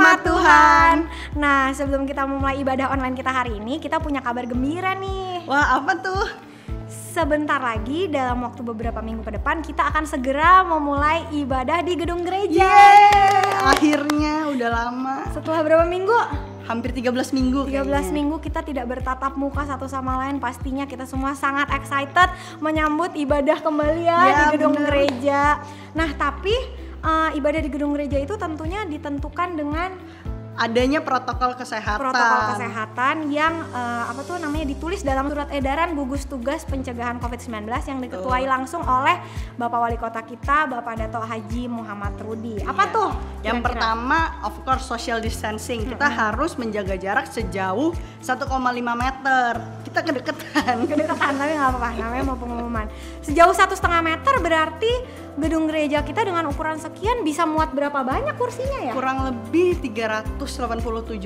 Hikmat Tuhan. Nah, sebelum kita memulai ibadah online kita hari ini, kita punya kabar gembira nih. Wah, apa tuh? Sebentar lagi dalam waktu beberapa minggu ke depan kita akan segera memulai ibadah di gedung gereja. Yeay, akhirnya udah lama. Setelah berapa minggu? Hampir 13 minggu 13 kayaknya. minggu kita tidak bertatap muka satu sama lain. Pastinya kita semua sangat excited menyambut ibadah kembali di gedung gereja. Nah, tapi ibadah di gedung gereja itu tentunya ditentukan dengan adanya protokol kesehatan. Protokol kesehatan yang ditulis dalam surat edaran gugus tugas pencegahan COVID-19 yang diketuai langsung oleh Bapak Wali Kota kita, Bapak Dato Haji Muhammad Rudi. Apa tuh? Yang pertama, of course, social distancing. Kita harus menjaga jarak sejauh 1,5 meter. Kita kedekatan, tapi nggak apa-apa, namanya mau pengumuman. Sejauh 1,5 meter berarti gedung gereja kita dengan ukuran sekian bisa muat berapa banyak kursinya ya? Kurang lebih 387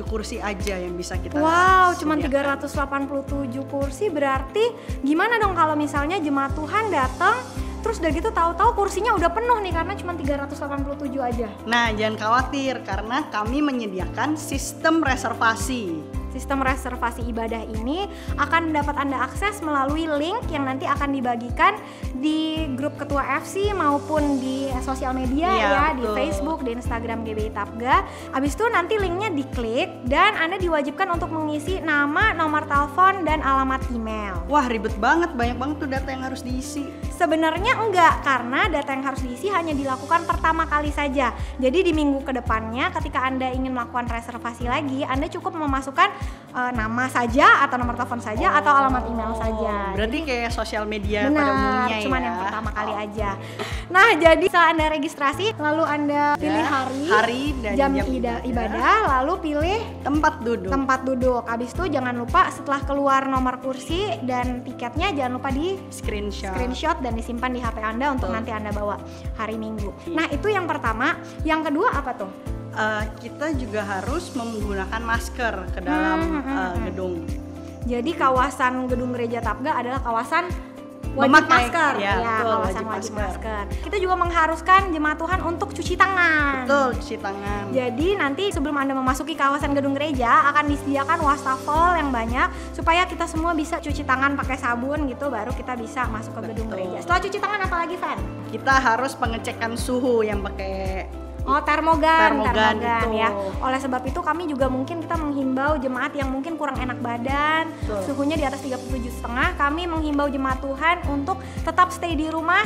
kursi aja yang bisa kita Wow, cuma 387 kursi, berarti gimana dong kalau misalnya jemaat Tuhan datang terus udah gitu tahu-tahu kursinya udah penuh nih karena cuma 387 aja. Nah, jangan khawatir karena kami menyediakan sistem reservasi. Sistem reservasi ibadah ini akan dapat Anda akses melalui link yang nanti akan dibagikan di grup Ketua FC maupun di sosial media di Facebook, di Instagram GBI Tapga. Habis itu nanti linknya diklik dan Anda diwajibkan untuk mengisi nama, nomor telepon, dan alamat email. Wah, ribet banget, banyak banget tuh data yang harus diisi. Sebenarnya enggak, karena data yang harus diisi hanya dilakukan pertama kali saja. Jadi di minggu kedepannya ketika Anda ingin melakukan reservasi lagi, Anda cukup memasukkan nama saja atau nomor telepon saja atau alamat email saja. Berarti kayak sosial media pada umumnya cuman yang pertama kali aja. Nah, jadi setelah Anda registrasi, lalu Anda pilih hari dan jam ibadah, lalu pilih tempat duduk. Habis itu jangan lupa setelah keluar nomor kursi dan tiketnya jangan lupa di screenshot dan disimpan di HP Anda untuk nanti Anda bawa hari Minggu. Nah, itu yang pertama. Yang kedua apa tuh? Kita juga harus menggunakan masker ke dalam gedung. Jadi kawasan gedung gereja Tapga adalah kawasan wajib masker. Kawasan wajib masker. Kita juga mengharuskan jemaat Tuhan untuk cuci tangan. Betul, cuci tangan. Jadi nanti sebelum Anda memasuki kawasan gedung gereja akan disediakan wastafel yang banyak supaya kita semua bisa cuci tangan pakai sabun gitu, baru kita bisa masuk ke gedung gereja. Setelah cuci tangan apa lagi, Van? Kita harus pengecekan suhu yang pakai termogan ya. Oleh sebab itu kami juga mungkin kita menghimbau jemaat yang mungkin kurang enak badan, suhunya di atas 37,5, kami menghimbau jemaat Tuhan untuk tetap stay di rumah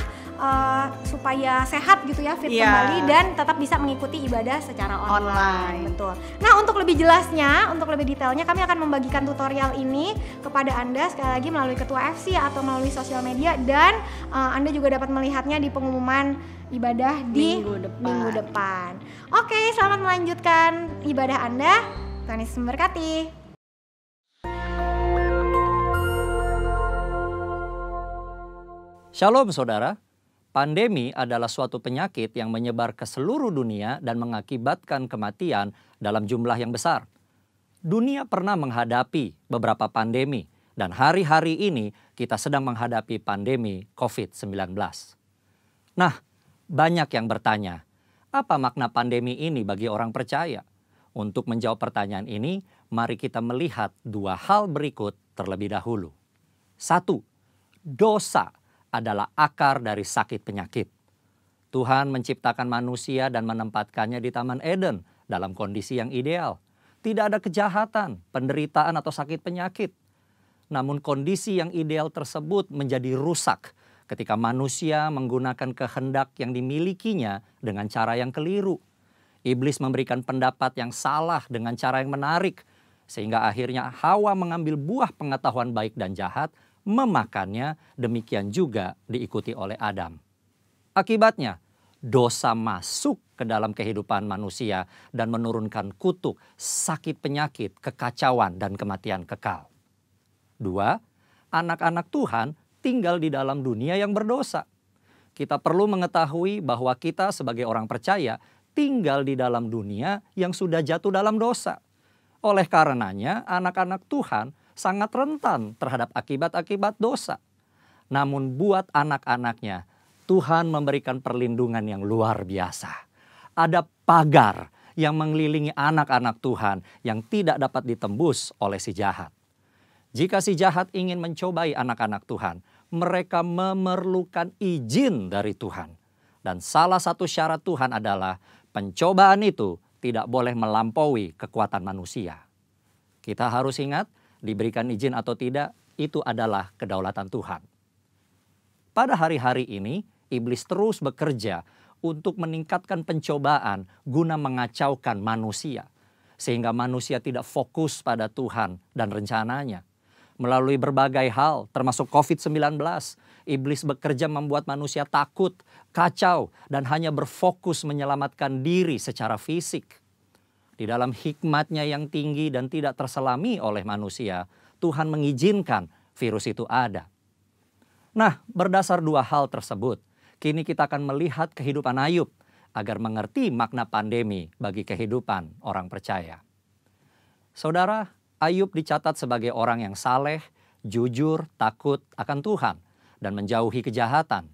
supaya sehat gitu ya, fit kembali dan tetap bisa mengikuti ibadah secara online. Betul. Nah, untuk lebih jelasnya, untuk lebih detailnya kami akan membagikan tutorial ini kepada Anda sekali lagi melalui Ketua FC atau melalui sosial media, dan Anda juga dapat melihatnya di pengumuman ibadah di minggu depan. Oke, selamat melanjutkan ibadah Anda. Tuhan Yesus memberkati. Shalom saudara, pandemi adalah suatu penyakit yang menyebar ke seluruh dunia dan mengakibatkan kematian dalam jumlah yang besar. Dunia pernah menghadapi beberapa pandemi dan hari-hari ini kita sedang menghadapi pandemi COVID-19. Nah, banyak yang bertanya, apa makna pandemi ini bagi orang percaya? Untuk menjawab pertanyaan ini, mari kita melihat dua hal berikut terlebih dahulu. 1. Dosa adalah akar dari sakit penyakit. Tuhan menciptakan manusia dan menempatkannya di Taman Eden dalam kondisi yang ideal. Tidak ada kejahatan, penderitaan atau sakit penyakit. Namun kondisi yang ideal tersebut menjadi rusak ketika manusia menggunakan kehendak yang dimilikinya dengan cara yang keliru. Iblis memberikan pendapat yang salah dengan cara yang menarik, sehingga akhirnya Hawa mengambil buah pengetahuan baik dan jahat, memakannya, demikian juga diikuti oleh Adam. Akibatnya, dosa masuk ke dalam kehidupan manusia dan menurunkan kutuk, sakit penyakit, kekacauan, dan kematian kekal. 2. Anak-anak Tuhan tinggal di dalam dunia yang berdosa. Kita perlu mengetahui bahwa kita sebagai orang percaya tinggal di dalam dunia yang sudah jatuh dalam dosa. Oleh karenanya, anak-anak Tuhan sangat rentan terhadap akibat-akibat dosa. Namun buat anak-anaknya, Tuhan memberikan perlindungan yang luar biasa. Ada pagar yang mengelilingi anak-anak Tuhan yang tidak dapat ditembus oleh si jahat. Jika si jahat ingin mencobai anak-anak Tuhan, mereka memerlukan izin dari Tuhan. Dan salah satu syarat Tuhan adalah pencobaan itu tidak boleh melampaui kekuatan manusia. Kita harus ingat, diberikan izin atau tidak, itu adalah kedaulatan Tuhan. Pada hari-hari ini, iblis terus bekerja untuk meningkatkan pencobaan guna mengacaukan manusia. Sehingga manusia tidak fokus pada Tuhan dan rencananya. Melalui berbagai hal, termasuk COVID-19, iblis bekerja membuat manusia takut, kacau, dan hanya berfokus menyelamatkan diri secara fisik. Di dalam hikmat-Nya yang tinggi dan tidak terselami oleh manusia, Tuhan mengizinkan virus itu ada. Nah, berdasar dua hal tersebut, kini kita akan melihat kehidupan Ayub agar mengerti makna pandemi bagi kehidupan orang percaya. Saudara, Ayub dicatat sebagai orang yang saleh, jujur, takut akan Tuhan, dan menjauhi kejahatan.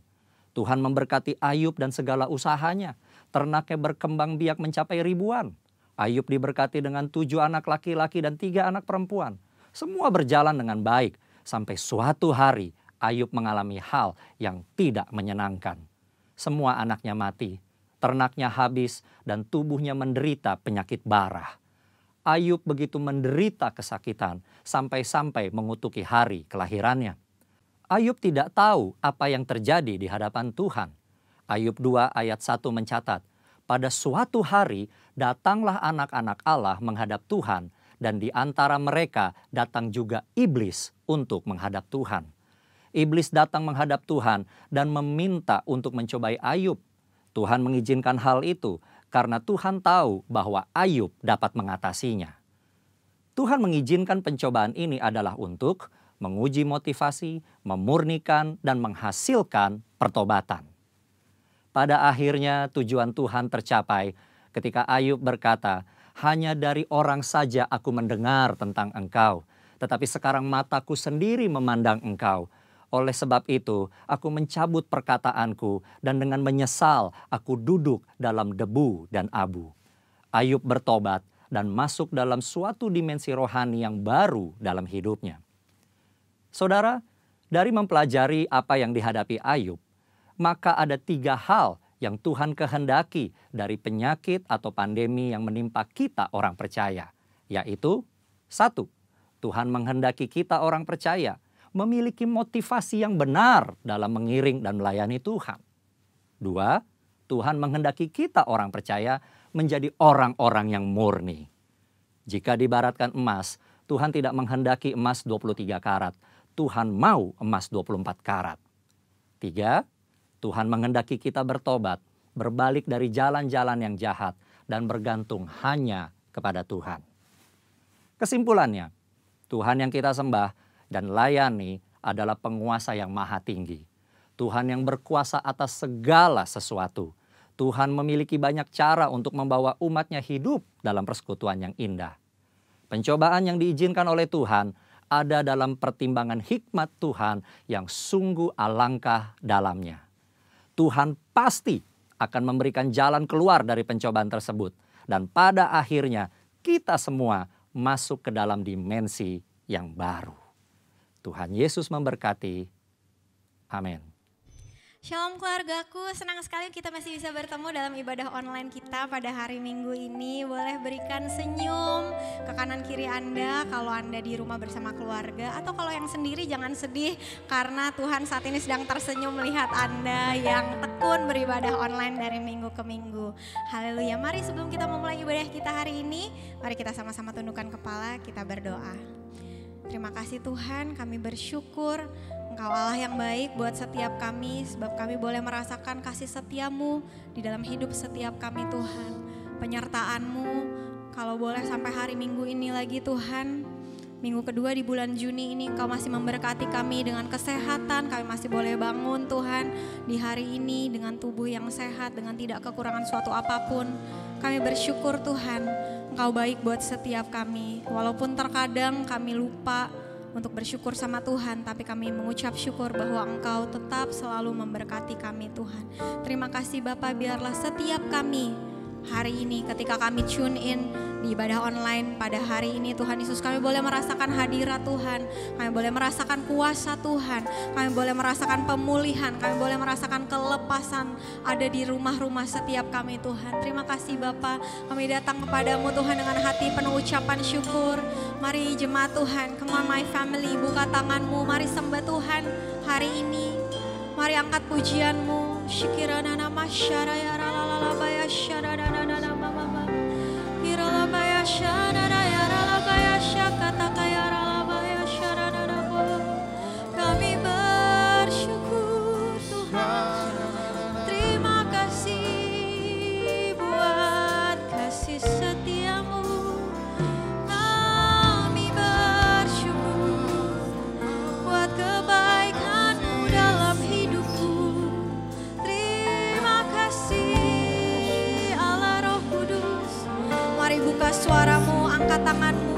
Tuhan memberkati Ayub dan segala usahanya. Ternaknya berkembang biak mencapai ribuan. Ayub diberkati dengan 7 anak laki-laki dan 3 anak perempuan. Semua berjalan dengan baik, sampai suatu hari Ayub mengalami hal yang tidak menyenangkan. Semua anaknya mati, ternaknya habis, dan tubuhnya menderita penyakit bara. Ayub begitu menderita kesakitan sampai-sampai mengutuki hari kelahirannya. Ayub tidak tahu apa yang terjadi di hadapan Tuhan. Ayub 2 ayat 1 mencatat, pada suatu hari datanglah anak-anak Allah menghadap Tuhan, dan di antara mereka datang juga iblis untuk menghadap Tuhan. Iblis datang menghadap Tuhan dan meminta untuk mencobai Ayub. Tuhan mengizinkan hal itu karena Tuhan tahu bahwa Ayub dapat mengatasinya. Tuhan mengizinkan pencobaan ini adalah untuk menguji motivasi, memurnikan, dan menghasilkan pertobatan. Pada akhirnya tujuan Tuhan tercapai ketika Ayub berkata, hanya dari orang saja aku mendengar tentang engkau, tetapi sekarang mataku sendiri memandang engkau. Oleh sebab itu, aku mencabut perkataanku dan dengan menyesal aku duduk dalam debu dan abu. Ayub bertobat dan masuk dalam suatu dimensi rohani yang baru dalam hidupnya. Saudara, dari mempelajari apa yang dihadapi Ayub, maka ada 3 hal yang Tuhan kehendaki dari penyakit atau pandemi yang menimpa kita orang percaya. Yaitu, 1. Tuhan menghendaki kita orang percaya memiliki motivasi yang benar dalam mengiring dan melayani Tuhan. 2. Tuhan menghendaki kita orang percaya menjadi orang-orang yang murni. Jika diibaratkan emas, Tuhan tidak menghendaki emas 23 karat. Tuhan mau emas 24 karat. 3. Tuhan menghendaki kita bertobat, berbalik dari jalan-jalan yang jahat, dan bergantung hanya kepada Tuhan. Kesimpulannya, Tuhan yang kita sembah dan layani adalah penguasa yang maha tinggi. Tuhan yang berkuasa atas segala sesuatu. Tuhan memiliki banyak cara untuk membawa umatnya hidup dalam persekutuan yang indah. Pencobaan yang diizinkan oleh Tuhan ada dalam pertimbangan hikmat Tuhan yang sungguh alangkah dalamnya. Tuhan pasti akan memberikan jalan keluar dari pencobaan tersebut. Dan pada akhirnya kita semua masuk ke dalam dimensi yang baru. Tuhan Yesus memberkati. Amin. Shalom keluargaku, senang sekali kita masih bisa bertemu dalam ibadah online kita pada hari Minggu ini. Boleh berikan senyum ke kanan kiri Anda kalau Anda di rumah bersama keluarga. Atau kalau yang sendiri jangan sedih karena Tuhan saat ini sedang tersenyum melihat Anda yang tekun beribadah online dari minggu ke minggu. Haleluya, mari sebelum kita memulai ibadah kita hari ini, mari kita sama-sama tundukkan kepala, kita berdoa. Terima kasih Tuhan, kami bersyukur Engkau Allah yang baik buat setiap kami, sebab kami boleh merasakan kasih setia-Mu di dalam hidup setiap kami Tuhan. Penyertaan-Mu, kalau boleh sampai hari Minggu ini lagi Tuhan, minggu kedua di bulan Juni ini Engkau masih memberkati kami dengan kesehatan, kami masih boleh bangun Tuhan di hari ini dengan tubuh yang sehat, dengan tidak kekurangan suatu apapun. Kami bersyukur Tuhan, Engkau baik buat setiap kami. Walaupun terkadang kami lupa untuk bersyukur sama Tuhan, tapi kami mengucap syukur bahwa Engkau tetap selalu memberkati kami Tuhan. Terima kasih Bapa, biarlah setiap kami hari ini ketika kami tune in di ibadah online pada hari ini Tuhan Yesus, kami boleh merasakan hadirat Tuhan, kami boleh merasakan kuasa Tuhan, kami boleh merasakan pemulihan, kami boleh merasakan kelepasan ada di rumah-rumah setiap kami Tuhan. Terima kasih Bapa, kami datang kepadamu Tuhan dengan hati penuh ucapan syukur. Mari jemaat Tuhan, come on my family, buka tanganmu, mari sembah Tuhan hari ini. Mari angkat pujianmu. Syikirana nama syaraya ralalabaya syarana nama mama. Kiralabaya syarana ya ralabaya syakata kaya ralabaya syarana nama. Kami bersyukur Tuhan. Terima kasih buat kasih setiamu. Kami bersyukur buat kebaikanmu dalam hidupku. Terima kasih Allah Roh Kudus. Mari buka suaramu, angkat tanganmu.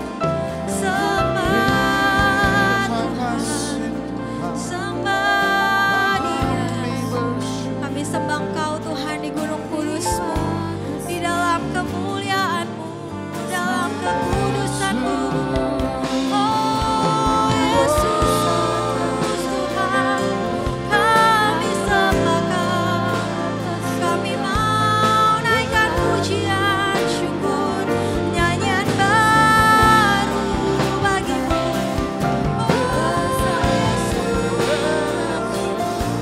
Sembah Tuhan, sembah Dia. Kami sembah Engkau Tuhan di gunung kudus-Mu, di dalam kemuliaan-Mu, dalam kekudusan-Mu. Oh Yesus Tuhan, kami sembah Kau. Kami mau naikkan pujian syukur, nyanyian baru bagimu. Oh Yesus,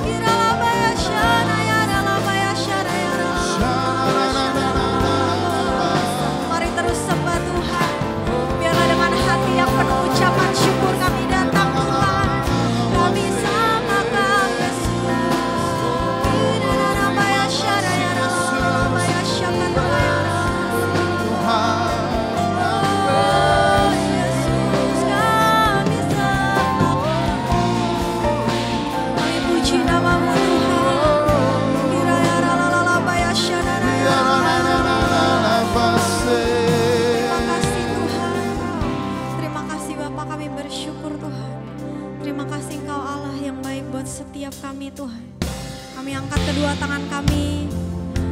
kiralabaya syana ya ralabaya syana ya ralabaya. Mari terus sembah Tuhan. Biarlah dengan hati yang penuh ucapan syukur kami datang Tuhan. Kami sembah Kau Yesus. Kiralabaya syana ya ralabaya syana ya ralabaya. Oh Yesus, kami sembah Kau. Kami puji nama-Mu Tuhan. Kiraya ralalabaya syana ya ralabaya. Terima kasih Tuhan. Terima kasih Bapa, kami bersyukur Tuhan. Terima kasih Engkau Allah yang baik buat setiap kami Tuhan. Kami angkat kedua tangan kami.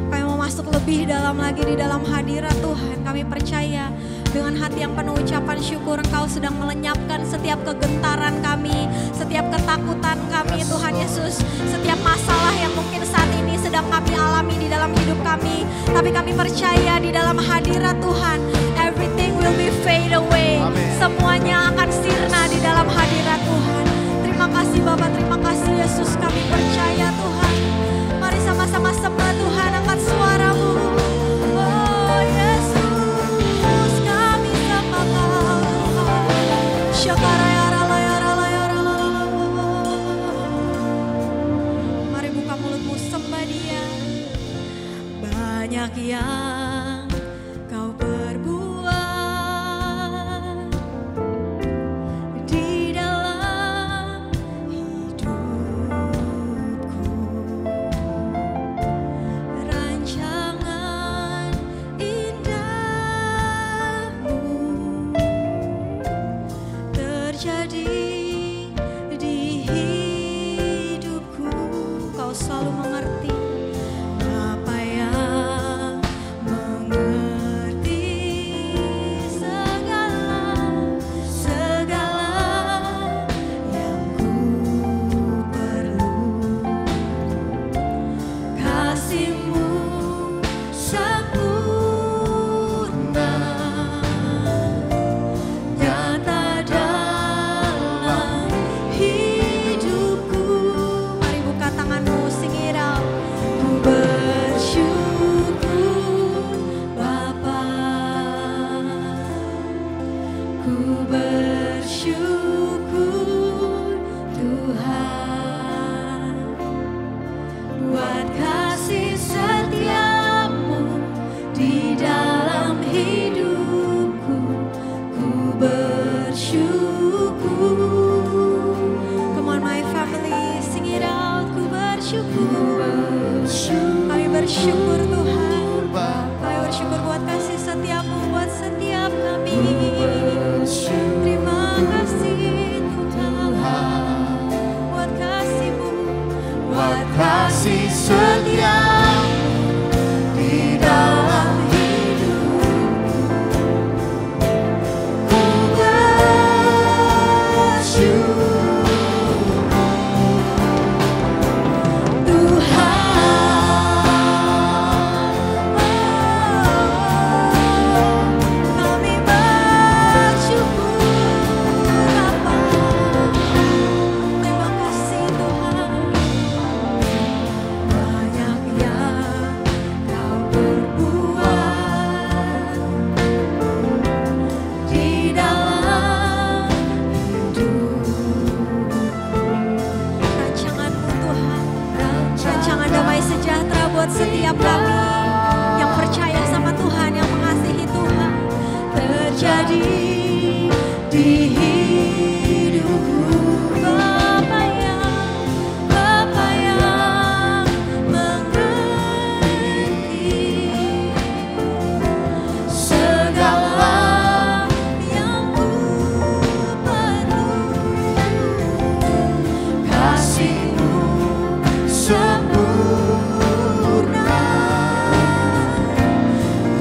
Kami mau masuk lebih dalam lagi di dalam hadirat Tuhan. Kami percaya dengan hati yang penuh ucapan syukur Engkau sedang melenyapkan setiap kegentaran kami, setiap ketakutan kami Tuhan Yesus, setiap masalah yang mungkin saat ini sedang kami alami di dalam hidup kami. Tapi kami percaya di dalam hadirat Tuhan, everything will be fade away. Semuanya akan sirna di dalam hadirat Tuhan. Terima kasih Bapak, terima kasih Yesus, kami percaya Tuhan. Mari sama-sama sembah Tuhan, angkat suaramu. Oh Yesus, kami sembah Kau Tuhan. Syakaraya ralaya ralaya ralala. Mari buka mulutmu, sembah Dia. Banyak yang Kau perbuat di dalam hidupku. Rancangan indahmu terjadi di hidupku. Kau selalu mengerti apa yang mengerti segala yang ku perlu. Kasih-Mu sempurna, nyata dalam Setiap kami yang percaya sama Tuhan, yang mengasihi Tuhan, terjadi di hidupku. Bapa yang mengerti segala yang ku perlu, kasih-Mu sempurna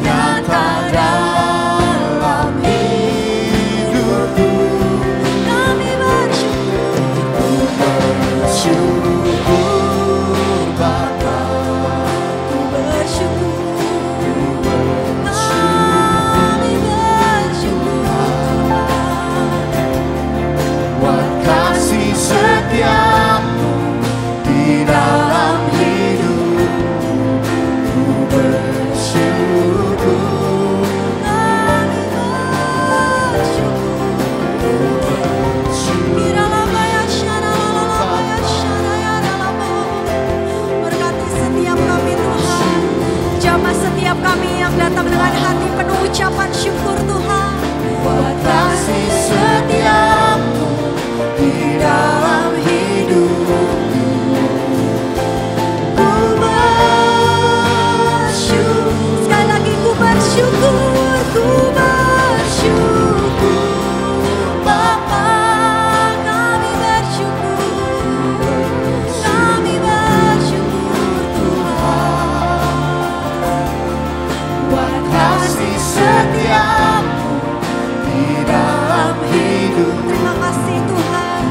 nyata dalam hidupku. Kami bersyukur Bapa, ku bersyukur, kami bersyukur buat kasih setiamu di dalam hidupku. Ku bersyukur, kami bersyukur. Biralabaya syaralabaya syaraya dalamo. Berkati setiap kami Tuhan, jamah setiap kami yang datang dengan hati penuh ucapan syukur Tuhan. buat kasih setiamu di dalam hidupku. Ku bersyukur, Sekali lagi ku bersyukur, ku bersyukur Bapa, kami bersyukur, kami bersyukur Tuhan. buat kasih setiamu di dalam hidupku. Terima kasih Tuhan,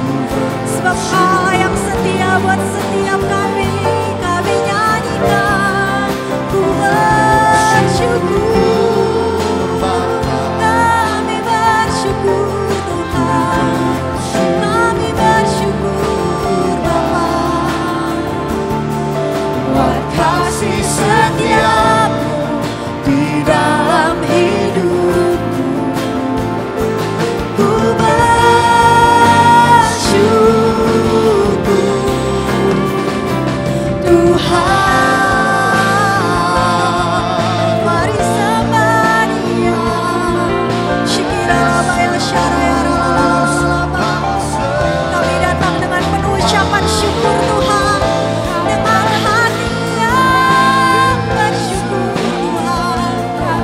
sebab Allah yang setia buat setiap kami, kami nyanyikan. Ku bersyukur, kami bersyukur Tuhan, kami bersyukur Bapa. Buat kasih setiamu di dalam hidupku. Ku bersyukur Tuhan. Mari sembah Dia. Shikiralabaya syarayaralalalaba. Kami datang dengan penuh ucapan syukur Tuhan, dengan hati yang bersyukur Tuhan.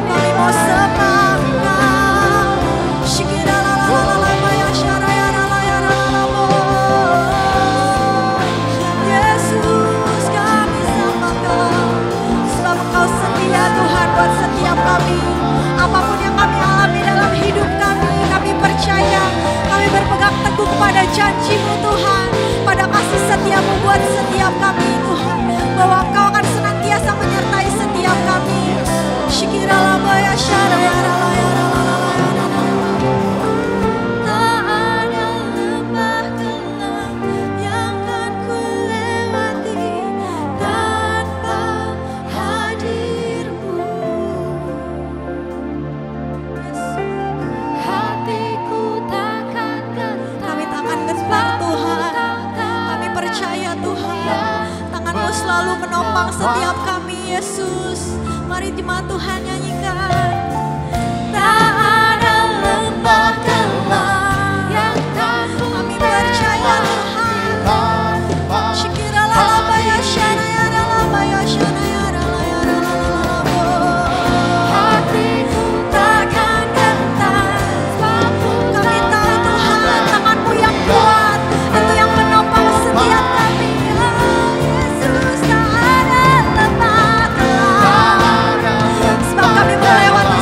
Kami mau sembah Engkau. Shikiralalalabaya syarayaralalalaba. Yesus, kami sembah Engkau, sebab Engkau setia Tuhan buat setiap kami. Apapun yang kami alami dalam hidup kami percaya, kami berpegang teguh pada janji-Mu Tuhan, pada kasih setiamu buat setiap kami Tuhan, bahwa Engkau akan senantiasa menyertai setiap kami. Shikiralabaya syarayaralalalala. Tak ada lembah gelap yang kan ku lewati tanpa hadir-Mu. Hatiku takkan Kami takkan gentar Tuhan, kami percaya Tuhan, tangan-Mu selalu menopang setiap kami Yesus. Mari jemaat Tuhan nyanyikan. Tak ada lembah gelap yang kami percaya Tuhan. Shikiralalabaya syarayaralabaya syarayaralalalabo. hatiku Takkan gentar, kami tahu Tuhan, tangan-Mu yang kuat itu yang menopang setiap kami. Ya Yesus, tak ada lembah gelap, sebab kami melewati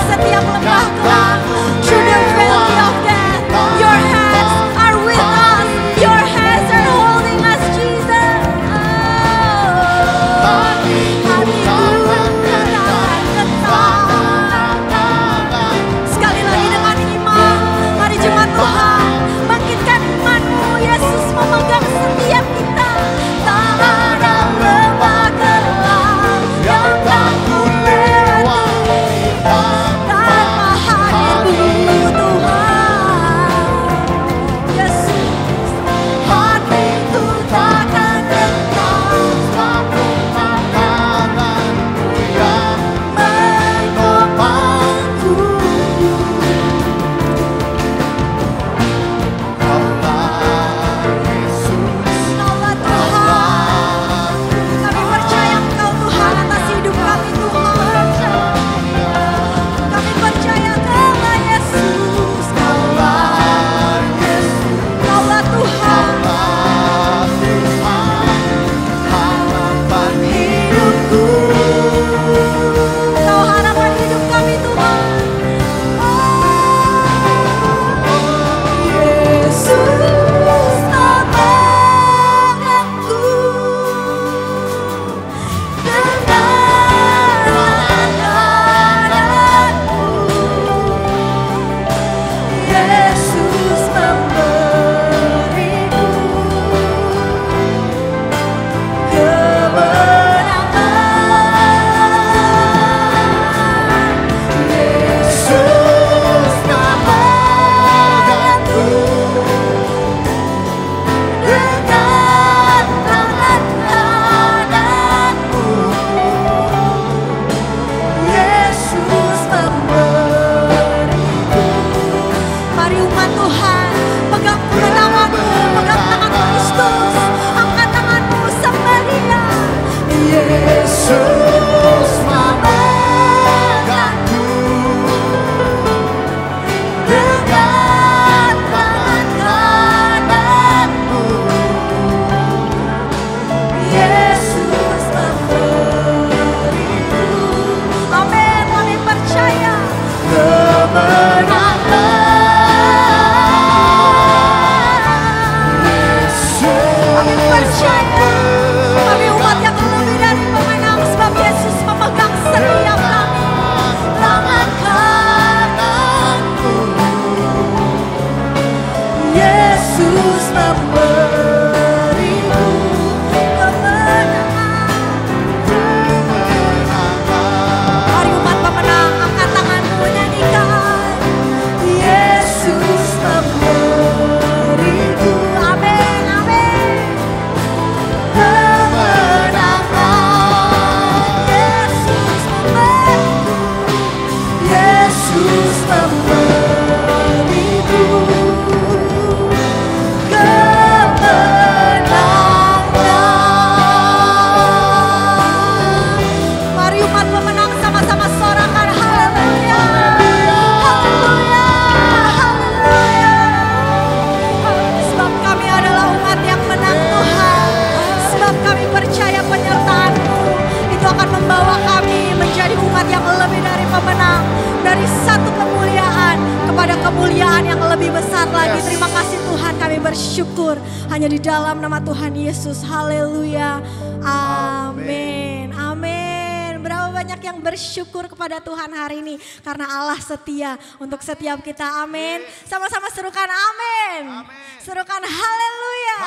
bersyukur hanya di dalam nama Tuhan Yesus. Haleluya. Amin. Amin. Berapa banyak yang bersyukur kepada Tuhan hari ini karena Allah setia untuk setiap kita. Amin. Sama-sama serukan amin. Serukan haleluya.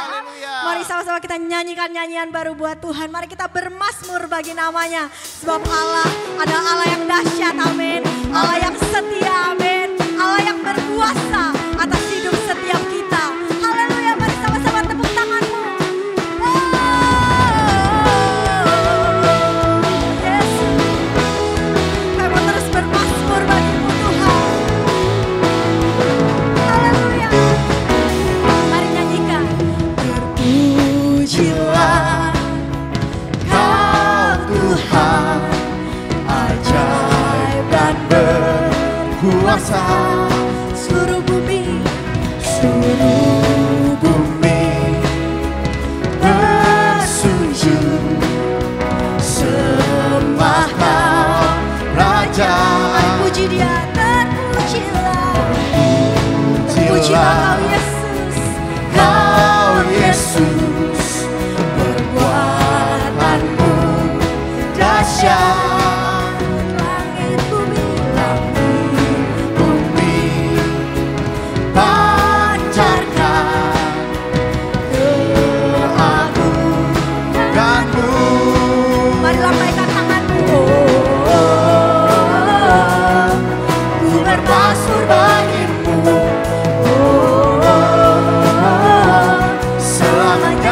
Mari sama-sama kita nyanyikan nyanyian baru buat Tuhan. Mari kita bermazmur bagi namanya. Sebab Allah adalah Allah yang dahsyat. Amin. Allah yang setia. Amin. Allah yang berkuasa atas hidup setiap kita. Haleluya. Mari sama-sama tepuk tanganmu. Kuasa Seluruh bumi bersujud sembah Kau Raja. Puji Dia, terpujilah Kau Yesus. Kau Yesus, perbuatanmu dahsyat. Selamanya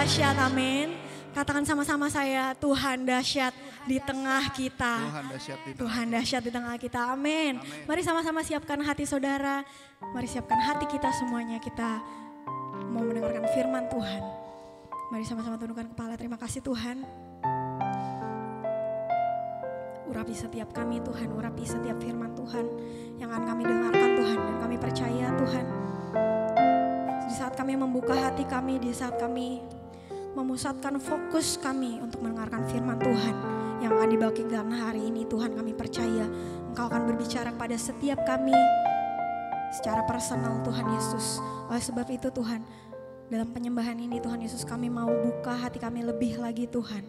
dahsyat, amin. Katakan sama-sama saya, Tuhan dahsyat di tengah kita. Tuhan dahsyat di tengah kita, amin. Mari sama-sama siapkan hati saudara. Mari siapkan hati kita semuanya. Kita mau mendengarkan firman Tuhan. Mari sama-sama tundukkan kepala. Terima kasih Tuhan. Urapi setiap kami Tuhan, urapi setiap firman Tuhan yang akan kami dengarkan Tuhan. Dan kami percaya Tuhan, di saat kami membuka hati kami, di saat kami memusatkan fokus kami untuk mendengarkan firman Tuhan yang akan dibagikan hari ini, Tuhan kami percaya Engkau akan berbicara kepada setiap kami secara personal Tuhan Yesus. Oleh sebab itu Tuhan, dalam penyembahan ini Tuhan Yesus, kami mau buka hati kami lebih lagi Tuhan.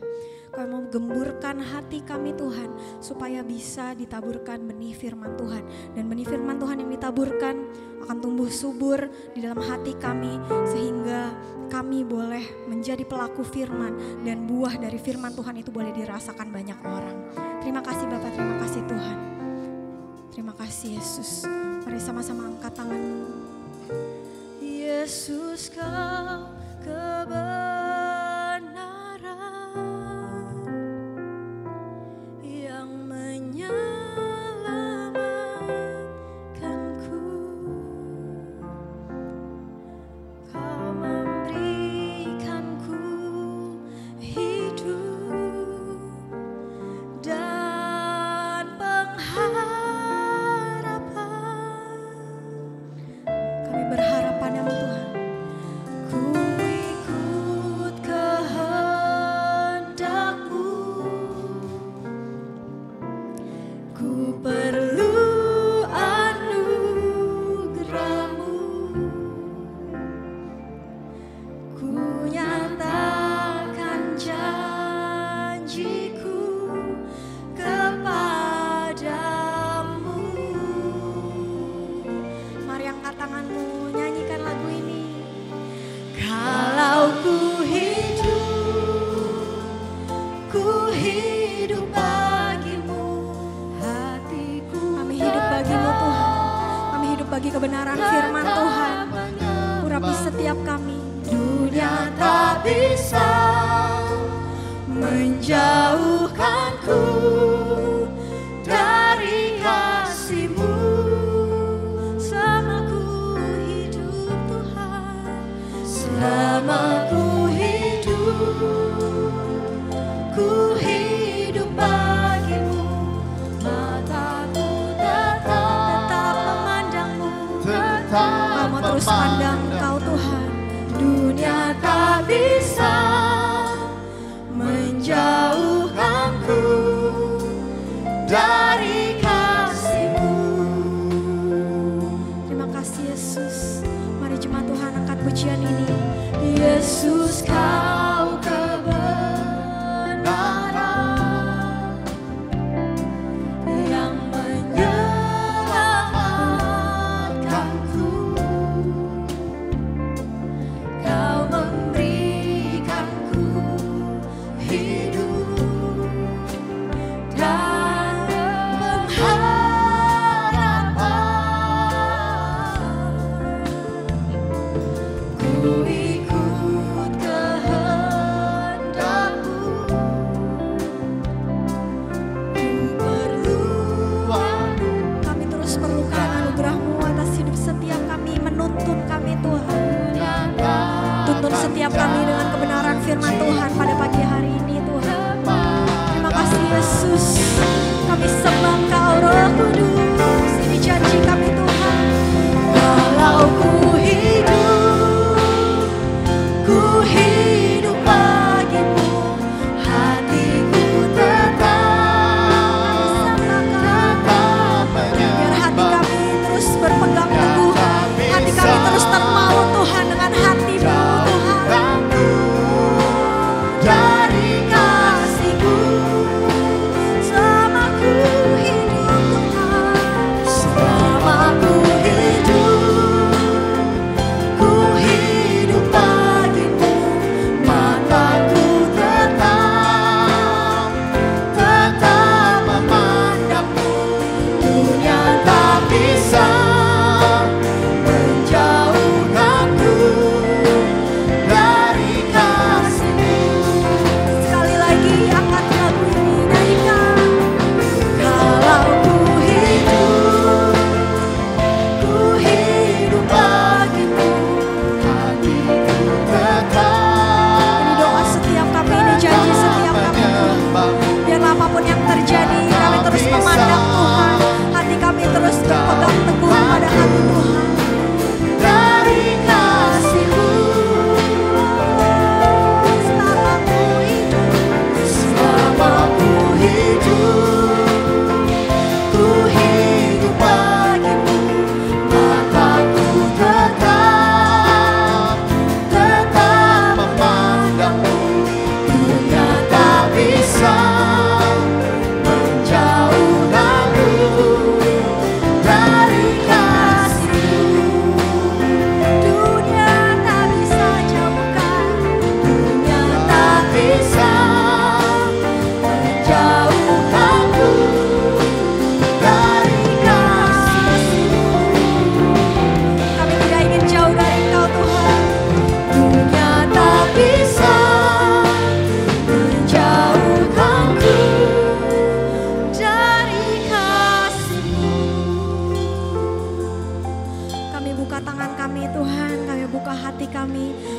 Kami mau gemburkan hati kami Tuhan, supaya bisa ditaburkan benih firman Tuhan. Dan benih firman Tuhan yang ditaburkan akan tumbuh subur di dalam hati kami, sehingga kami boleh menjadi pelaku firman. Dan buah dari firman Tuhan itu boleh dirasakan banyak orang. Terima kasih Bapak, terima kasih Tuhan. Terima kasih Yesus. Mari sama-sama angkat tanganmu. Yesus, Kau kebenaran yang menyelamatkanku. Kau memberikanku hidup dan pengharapan. Kami berharap padamu Tuhan. Ku ikut kehendak-Mu. Ku perlu anugerah-Mu. Ku nyatakan janjiku kepadamu. Mari angkat tanganmu, nyanyikan lagu ini. Kalau ku hidup bagimu, hatiku. Kami hidup bagimu Tuhan. Kami hidup bagi kebenaran firman Tuhan. Urapi setiap kami. Dunia tak bisa menjauhkanku dari kasih-Mu. Selama ku hidup Tuhan, selama ku hidup bagimu, mataku tetap memandang-Mu. Kau mau terus pandang Kau Tuhan. Dunia tak bisa menjauhkanku dari kasih-Mu. Terima kasih Yesus. Mari jemaat Tuhan angkat pujian ini. Yesus, Kau kebenaran yang menyelamatkanku. Kau memberikanku hidup dan pengharapan. Ku ikut kehendak-Mu. Ku perlu kami terus perlukan anugerah-Mu atas hidup setiap kami. Menuntun kami Tuhan. Tuntun setiap kami dengan kebenaran firman Tuhan pada pagi hari ini Tuhan. Terima kasih Yesus. Kami sembah Engkau Roh Kudus. Ini janji kami Tuhan. Kalau ku hidup bagimu, hatiku tetap biar hati kami terus berpegang teguh. Hati kami terus termau Tuhan dengan hati-Mu Tuhan. Dari kasih-Mu selama ku hidup Tuhan. Selama ku hidup bagimu,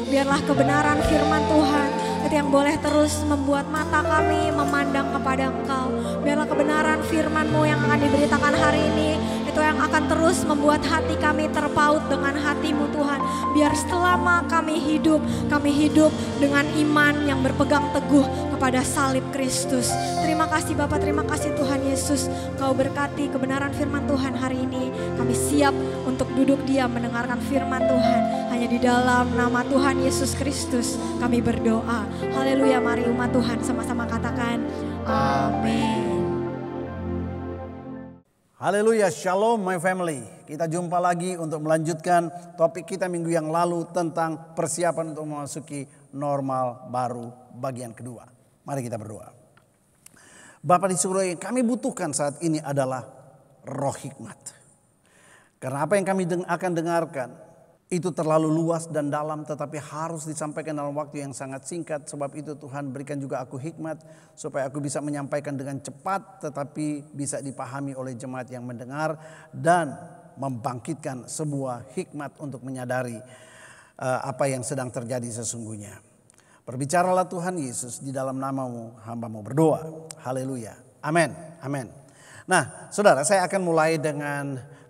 Biarlah kebenaran firman Tuhan itu yang boleh terus membuat mata kami memandang kepada Engkau. Biarlah kebenaran firman-Mu yang akan diberitakan hari ini itu yang akan terus membuat hati kami terpaut dengan hati-Mu Tuhan. Biar selama kami hidup dengan iman yang berpegang teguh kepada salib Kristus. Terima kasih Bapa, terima kasih Tuhan Yesus. Kau berkati kebenaran firman Tuhan hari ini. Kami siap untuk duduk diam mendengarkan firman Tuhan. Hanya di dalam nama Tuhan Yesus Kristus kami berdoa. Haleluya, mari umat Tuhan sama-sama katakan amin. Haleluya, shalom my family. Kita jumpa lagi untuk melanjutkan topik kita minggu yang lalu tentang persiapan untuk memasuki normal baru bagian kedua. Mari kita berdoa. Bapa di surga, yang kami butuhkan saat ini adalah roh hikmat. Karena apa yang kami akan dengarkan itu terlalu luas dan dalam, tetapi harus disampaikan dalam waktu yang sangat singkat. Sebab itu Tuhan berikan juga aku hikmat supaya aku bisa menyampaikan dengan cepat tetapi bisa dipahami oleh jemaat yang mendengar dan membangkitkan sebuah hikmat untuk menyadari apa yang sedang terjadi sesungguhnya. Berbicaralah Tuhan Yesus, di dalam nama-Mu hamba-Mu berdoa. Haleluya. Amin. Amin. Nah, saudara, saya akan mulai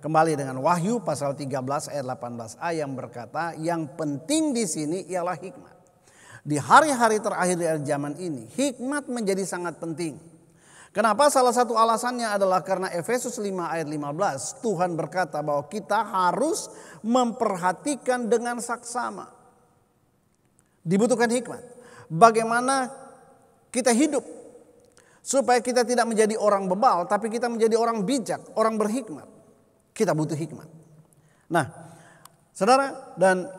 kembali dengan Wahyu pasal 13 ayat 18a yang berkata, yang penting di sini ialah hikmat. Di hari-hari terakhir dari zaman ini, hikmat menjadi sangat penting. Kenapa? Salah satu alasannya adalah karena Efesus 5 ayat 15, Tuhan berkata bahwa kita harus memperhatikan dengan saksama. Dibutuhkan hikmat. Bagaimana kita hidup supaya kita tidak menjadi orang bebal, tapi kita menjadi orang bijak, orang berhikmat. Kita butuh hikmat. Nah, saudara, dan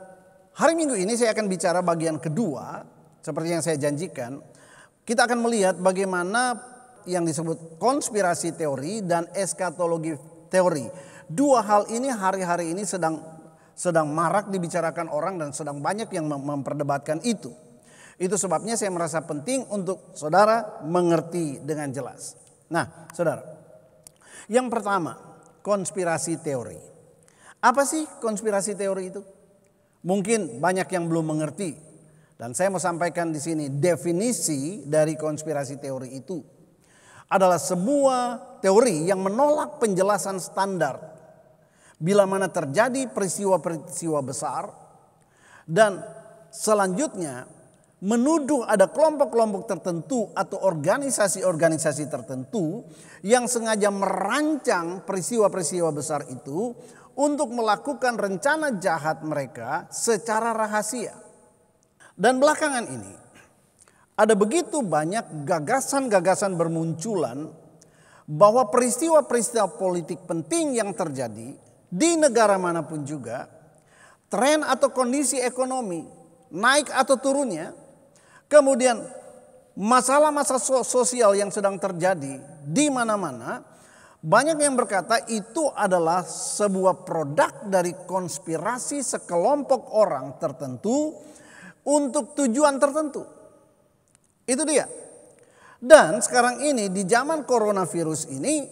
hari Minggu ini saya akan bicara bagian kedua, seperti yang saya janjikan. Kita akan melihat bagaimana yang disebut konspirasi teori dan eskatologi teori. Dua hal ini hari-hari ini sedang marak dibicarakan orang dan sedang banyak yang memperdebatkan itu. Itu sebabnya saya merasa penting untuk saudara mengerti dengan jelas. Nah, saudara, yang pertama, konspirasi teori. Apa sih konspirasi teori itu? Mungkin banyak yang belum mengerti. Dan saya mau sampaikan di sini definisi dari konspirasi teori itu. Adalah sebuah teori yang menolak penjelasan standar. Bila mana terjadi peristiwa-peristiwa besar. Dan selanjutnya menuduh ada kelompok-kelompok tertentu atau organisasi-organisasi tertentu yang sengaja merancang peristiwa-peristiwa besar itu untuk melakukan rencana jahat mereka secara rahasia. Dan belakangan ini ada begitu banyak gagasan-gagasan bermunculan bahwa peristiwa-peristiwa politik penting yang terjadi di negara manapun juga, tren atau kondisi ekonomi naik atau turunnya, kemudian masalah-masalah sosial yang sedang terjadi di mana-mana, banyak yang berkata itu adalah sebuah produk dari konspirasi sekelompok orang tertentu untuk tujuan tertentu. Itu dia. Dan sekarang ini di zaman coronavirus ini,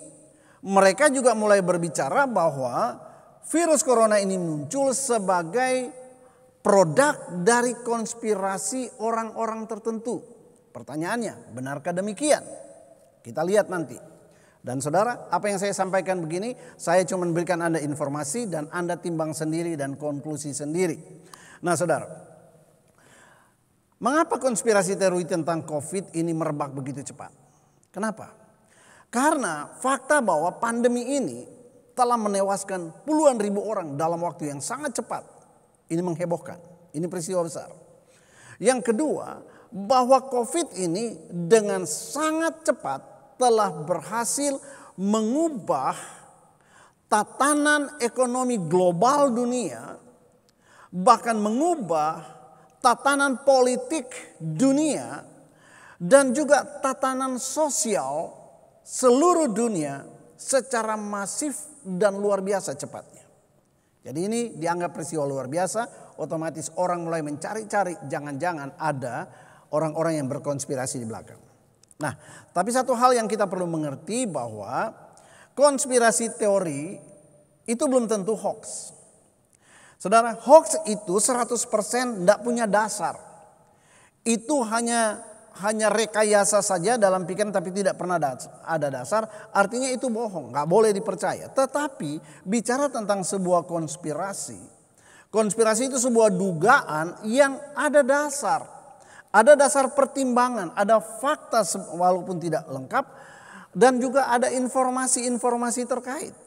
mereka juga mulai berbicara bahwa virus corona ini muncul sebagai produk dari konspirasi orang-orang tertentu. Pertanyaannya, benarkah demikian? Kita lihat nanti. Dan saudara, apa yang saya sampaikan begini, saya cuma berikan Anda informasi dan Anda timbang sendiri dan konklusi sendiri. Nah saudara, mengapa konspirasi teori tentang COVID ini merebak begitu cepat? Kenapa? Karena fakta bahwa pandemi ini telah menewaskan puluhan ribu orang dalam waktu yang sangat cepat. Ini menghebohkan, ini peristiwa besar. Yang kedua, bahwa COVID ini dengan sangat cepat telah berhasil mengubah tatanan ekonomi global dunia, bahkan mengubah tatanan politik dunia dan juga tatanan sosial seluruh dunia secara masif dan luar biasa cepatnya. Jadi ini dianggap peristiwa luar biasa, otomatis orang mulai mencari-cari jangan-jangan ada orang-orang yang berkonspirasi di belakang. Nah, tapi satu hal yang kita perlu mengerti bahwa konspirasi teori itu belum tentu hoax. Saudara, hoax itu 100% tidak punya dasar. Itu hanya rekayasa saja dalam pikiran tapi tidak pernah ada dasar. Artinya itu bohong, nggak boleh dipercaya. Tetapi bicara tentang sebuah konspirasi. Konspirasi itu sebuah dugaan yang ada dasar. Ada dasar pertimbangan, ada fakta walaupun tidak lengkap. Dan juga ada informasi-informasi terkait.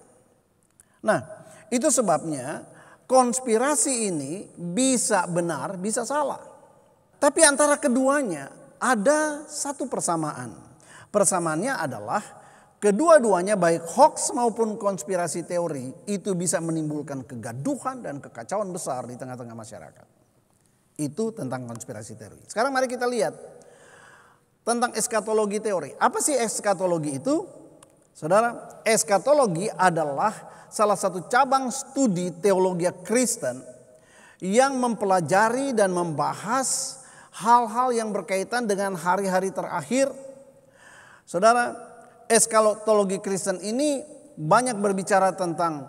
Nah, itu sebabnya konspirasi ini bisa benar, bisa salah. Tapi antara keduanya ada satu persamaan. Persamaannya adalah kedua-duanya baik hoax maupun konspirasi teori itu bisa menimbulkan kegaduhan dan kekacauan besar di tengah-tengah masyarakat. Itu tentang konspirasi teori. Sekarang mari kita lihat tentang eskatologi teori. Apa sih eskatologi itu? Saudara, eskatologi adalah salah satu cabang studi teologi Kristen yang mempelajari dan membahas hal-hal yang berkaitan dengan hari-hari terakhir. Saudara, eskatologi Kristen ini banyak berbicara tentang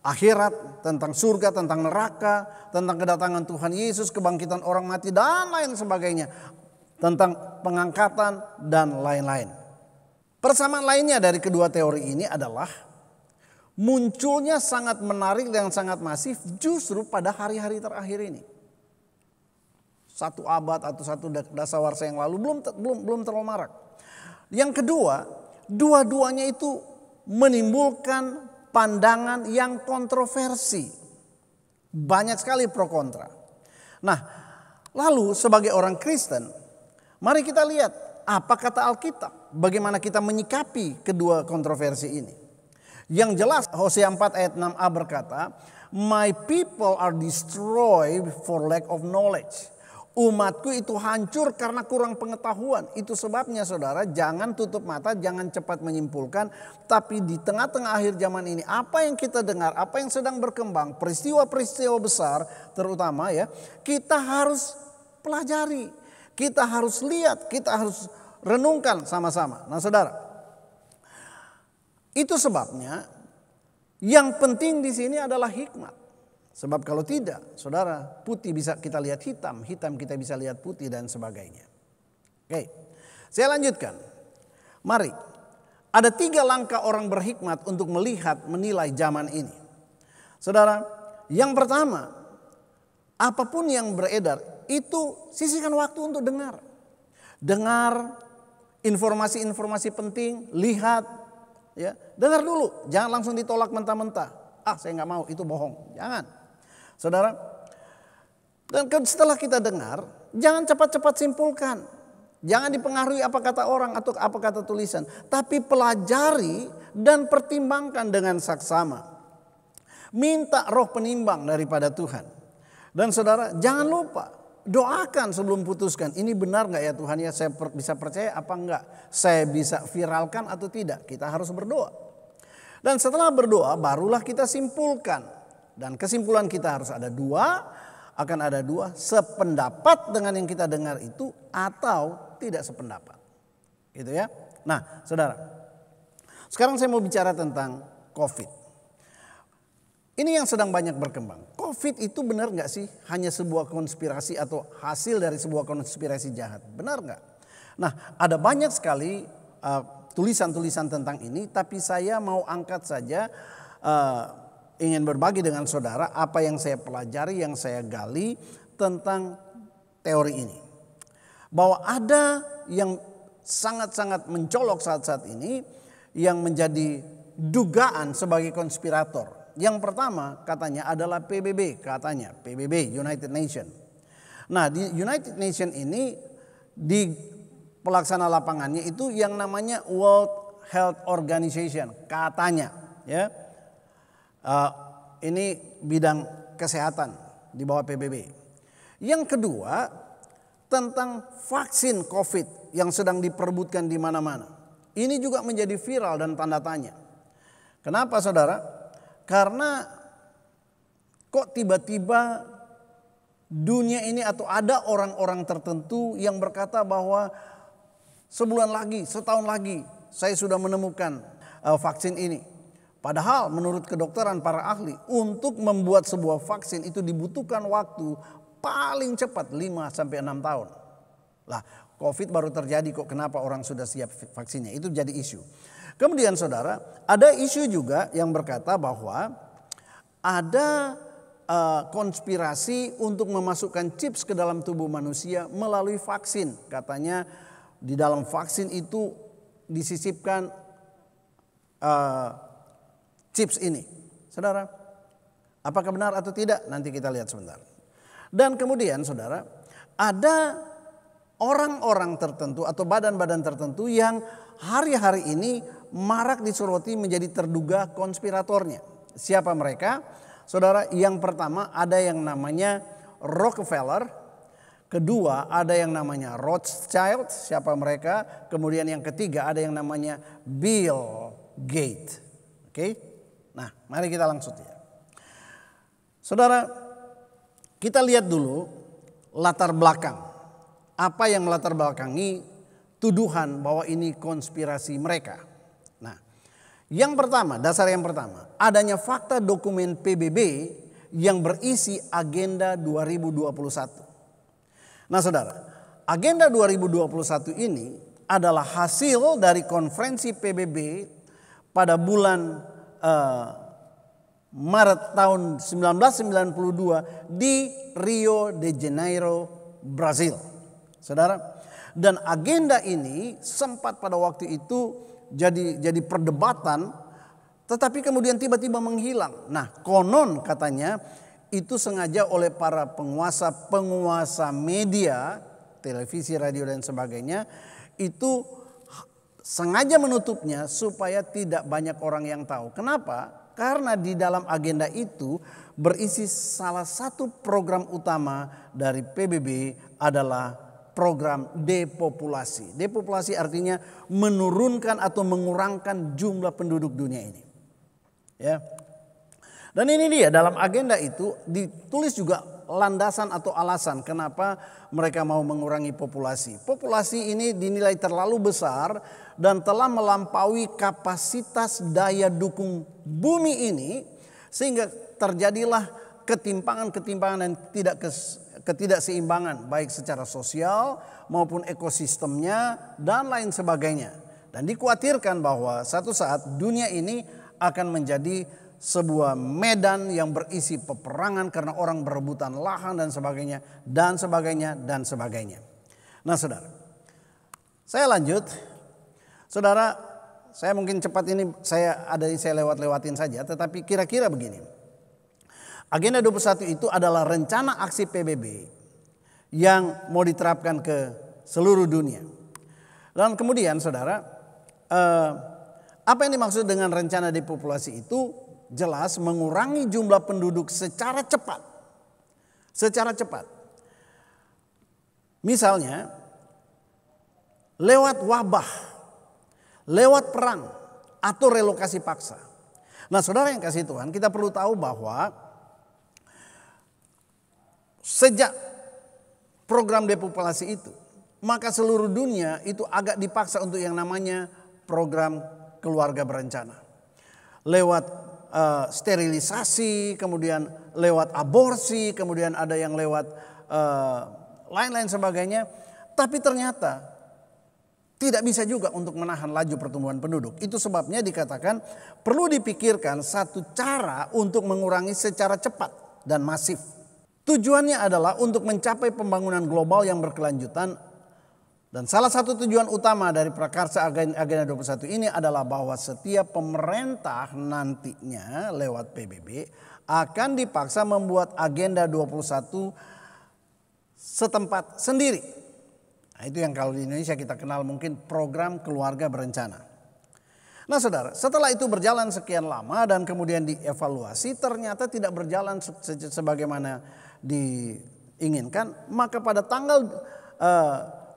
akhirat, tentang surga, tentang neraka, tentang kedatangan Tuhan Yesus, kebangkitan orang mati dan lain sebagainya, tentang pengangkatan dan lain-lain. Persamaan lainnya dari kedua teori ini adalah munculnya sangat menarik dan sangat masif justru pada hari-hari terakhir ini. 1 abad atau 1 dasawarsa yang lalu belum terlalu marak. Yang kedua, dua-duanya itu menimbulkan pandangan yang kontroversi. Banyak sekali pro kontra. Nah, lalu sebagai orang Kristen, mari kita lihat apa kata Alkitab. Bagaimana kita menyikapi kedua kontroversi ini. Yang jelas Hosea 4 ayat 6a berkata, "My people are destroyed for lack of knowledge." Umatku itu hancur karena kurang pengetahuan. Itu sebabnya saudara, jangan tutup mata, jangan cepat menyimpulkan. Tapi di tengah-tengah akhir zaman ini, apa yang kita dengar, apa yang sedang berkembang, peristiwa-peristiwa besar terutama ya, kita harus pelajari. Kita harus lihat, kita harus renungkan sama-sama. Nah saudara, itu sebabnya yang penting di sini adalah hikmat. Sebab kalau tidak, saudara, putih bisa kita lihat hitam, hitam kita bisa lihat putih dan sebagainya. Oke, saya lanjutkan. Mari, ada 3 langkah orang berhikmat untuk melihat, menilai zaman ini. Saudara, yang pertama, apapun yang beredar itu sisihkan waktu untuk dengar. Dengar informasi-informasi penting, lihat, ya, dengar dulu, jangan langsung ditolak mentah-mentah. Ah, saya nggak mau, itu bohong. Jangan. Saudara, dan setelah kita dengar, jangan cepat-cepat simpulkan. Jangan dipengaruhi apa kata orang atau apa kata tulisan. Tapi pelajari dan pertimbangkan dengan saksama. Minta roh penimbang daripada Tuhan. Dan saudara, jangan lupa, doakan sebelum putuskan. Ini benar gak ya Tuhan ya, saya bisa percaya apa enggak. Saya bisa viralkan atau tidak. Kita harus berdoa. Dan setelah berdoa, barulah kita simpulkan. Dan kesimpulan kita harus ada 2, akan ada 2, sependapat dengan yang kita dengar itu atau tidak sependapat. Gitu ya. Nah, saudara. Sekarang saya mau bicara tentang COVID. Ini yang sedang banyak berkembang. COVID itu benar gak sih hanya sebuah konspirasi atau hasil dari sebuah konspirasi jahat? Benar gak? Nah, ada banyak sekali tulisan-tulisan tentang ini, tapi saya mau angkat saja ingin berbagi dengan saudara apa yang saya pelajari, yang saya gali tentang teori ini. Bahwa ada yang sangat-sangat mencolok saat-saat ini yang menjadi dugaan sebagai konspirator. Yang pertama katanya adalah PBB, katanya PBB, United Nation. Nah, di United Nation ini di pelaksana lapangannya itu yang namanya World Health Organization, katanya ya. Ini bidang kesehatan di bawah PBB. Yang kedua tentang vaksin COVID yang sedang diperebutkan di mana-mana. Ini juga menjadi viral dan tanda tanya. Kenapa saudara? Karena kok tiba-tiba dunia ini atau ada orang-orang tertentu yang berkata bahwa sebulan lagi, setahun lagi saya sudah menemukan vaksin ini. Padahal menurut kedokteran para ahli, untuk membuat sebuah vaksin itu dibutuhkan waktu paling cepat 5-6 tahun. Lah, COVID baru terjadi kok, kenapa orang sudah siap vaksinnya? Itu jadi isu. Kemudian saudara, ada isu juga yang berkata bahwa ada konspirasi untuk memasukkan chips ke dalam tubuh manusia melalui vaksin. Katanya di dalam vaksin itu disisipkan chips ini. Saudara, apakah benar atau tidak? Nanti kita lihat sebentar. Dan kemudian saudara, ada orang-orang tertentu atau badan-badan tertentu yang hari-hari ini marak disoroti menjadi terduga konspiratornya. Siapa mereka? Saudara, yang pertama ada yang namanya Rockefeller. Kedua ada yang namanya Rothschild. Siapa mereka? Kemudian yang ketiga ada yang namanya Bill Gates. Oke? Nah, mari kita langsung ya. Saudara, kita lihat dulu latar belakang. Apa yang melatar belakangi tuduhan bahwa ini konspirasi mereka. Nah, yang pertama, dasar yang pertama, adanya fakta dokumen PBB yang berisi agenda 2021. Nah, saudara, agenda 2021 ini adalah hasil dari konferensi PBB pada bulan Maret tahun 1992 di Rio de Janeiro, Brazil. Saudara, dan agenda ini sempat pada waktu itu jadi perdebatan, tetapi kemudian tiba-tiba menghilang. Nah, konon katanya itu sengaja oleh para penguasa media, televisi, radio dan sebagainya, itu sengaja menutupnya supaya tidak banyak orang yang tahu. Kenapa? Karena di dalam agenda itu berisi salah satu program utama dari PBB adalah program depopulasi. Depopulasi artinya menurunkan atau mengurangkan jumlah penduduk dunia ini. Ya. Dan ini dia, dalam agenda itu ditulis juga landasan atau alasan kenapa mereka mau mengurangi populasi. Populasi ini dinilai terlalu besar dan telah melampaui kapasitas daya dukung bumi ini, sehingga terjadilah ketimpangan-ketimpangan dan ketidakseimbangan baik secara sosial maupun ekosistemnya dan lain sebagainya. Dan dikhawatirkan bahwa satu saat dunia ini akan menjadi sebuah medan yang berisi peperangan karena orang berebutan lahan dan sebagainya dan sebagainya dan sebagainya. Nah, saudara, saya lanjut. Saudara, saya mungkin cepat ini saya lewat-lewatin saja, tetapi kira-kira begini. Agenda 21 itu adalah rencana aksi PBB yang mau diterapkan ke seluruh dunia. Dan kemudian saudara, apa yang dimaksud dengan rencana depopulasi itu? Jelas mengurangi jumlah penduduk secara cepat. Secara cepat. Misalnya lewat wabah, lewat perang atau relokasi paksa. Nah, saudara yang kasih Tuhan, kita perlu tahu bahwa sejak program depopulasi itu, maka seluruh dunia itu agak dipaksa untuk yang namanya program keluarga berencana. Lewat sterilisasi, kemudian lewat aborsi, kemudian ada yang lewat lain-lain sebagainya. Tapi ternyata tidak bisa juga untuk menahan laju pertumbuhan penduduk. Itu sebabnya dikatakan perlu dipikirkan satu cara untuk mengurangi secara cepat dan masif. Tujuannya adalah untuk mencapai pembangunan global yang berkelanjutan. Dan salah satu tujuan utama dari prakarsa agenda 21 ini adalah bahwa setiap pemerintah nantinya lewat PBB akan dipaksa membuat agenda 21 setempat sendiri. Nah, itu yang kalau di Indonesia kita kenal mungkin program keluarga berencana. Nah, saudara, setelah itu berjalan sekian lama dan kemudian dievaluasi ternyata tidak berjalan sebagaimana diinginkan, maka pada tanggal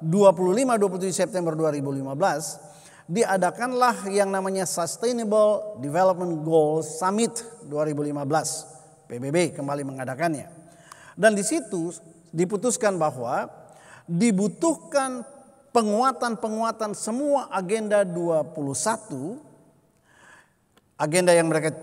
25-27 September 2015 diadakanlah yang namanya Sustainable Development Goals Summit 2015. PBB kembali mengadakannya. Dan di situ diputuskan bahwa dibutuhkan penguatan semua agenda 21 agenda yang mereka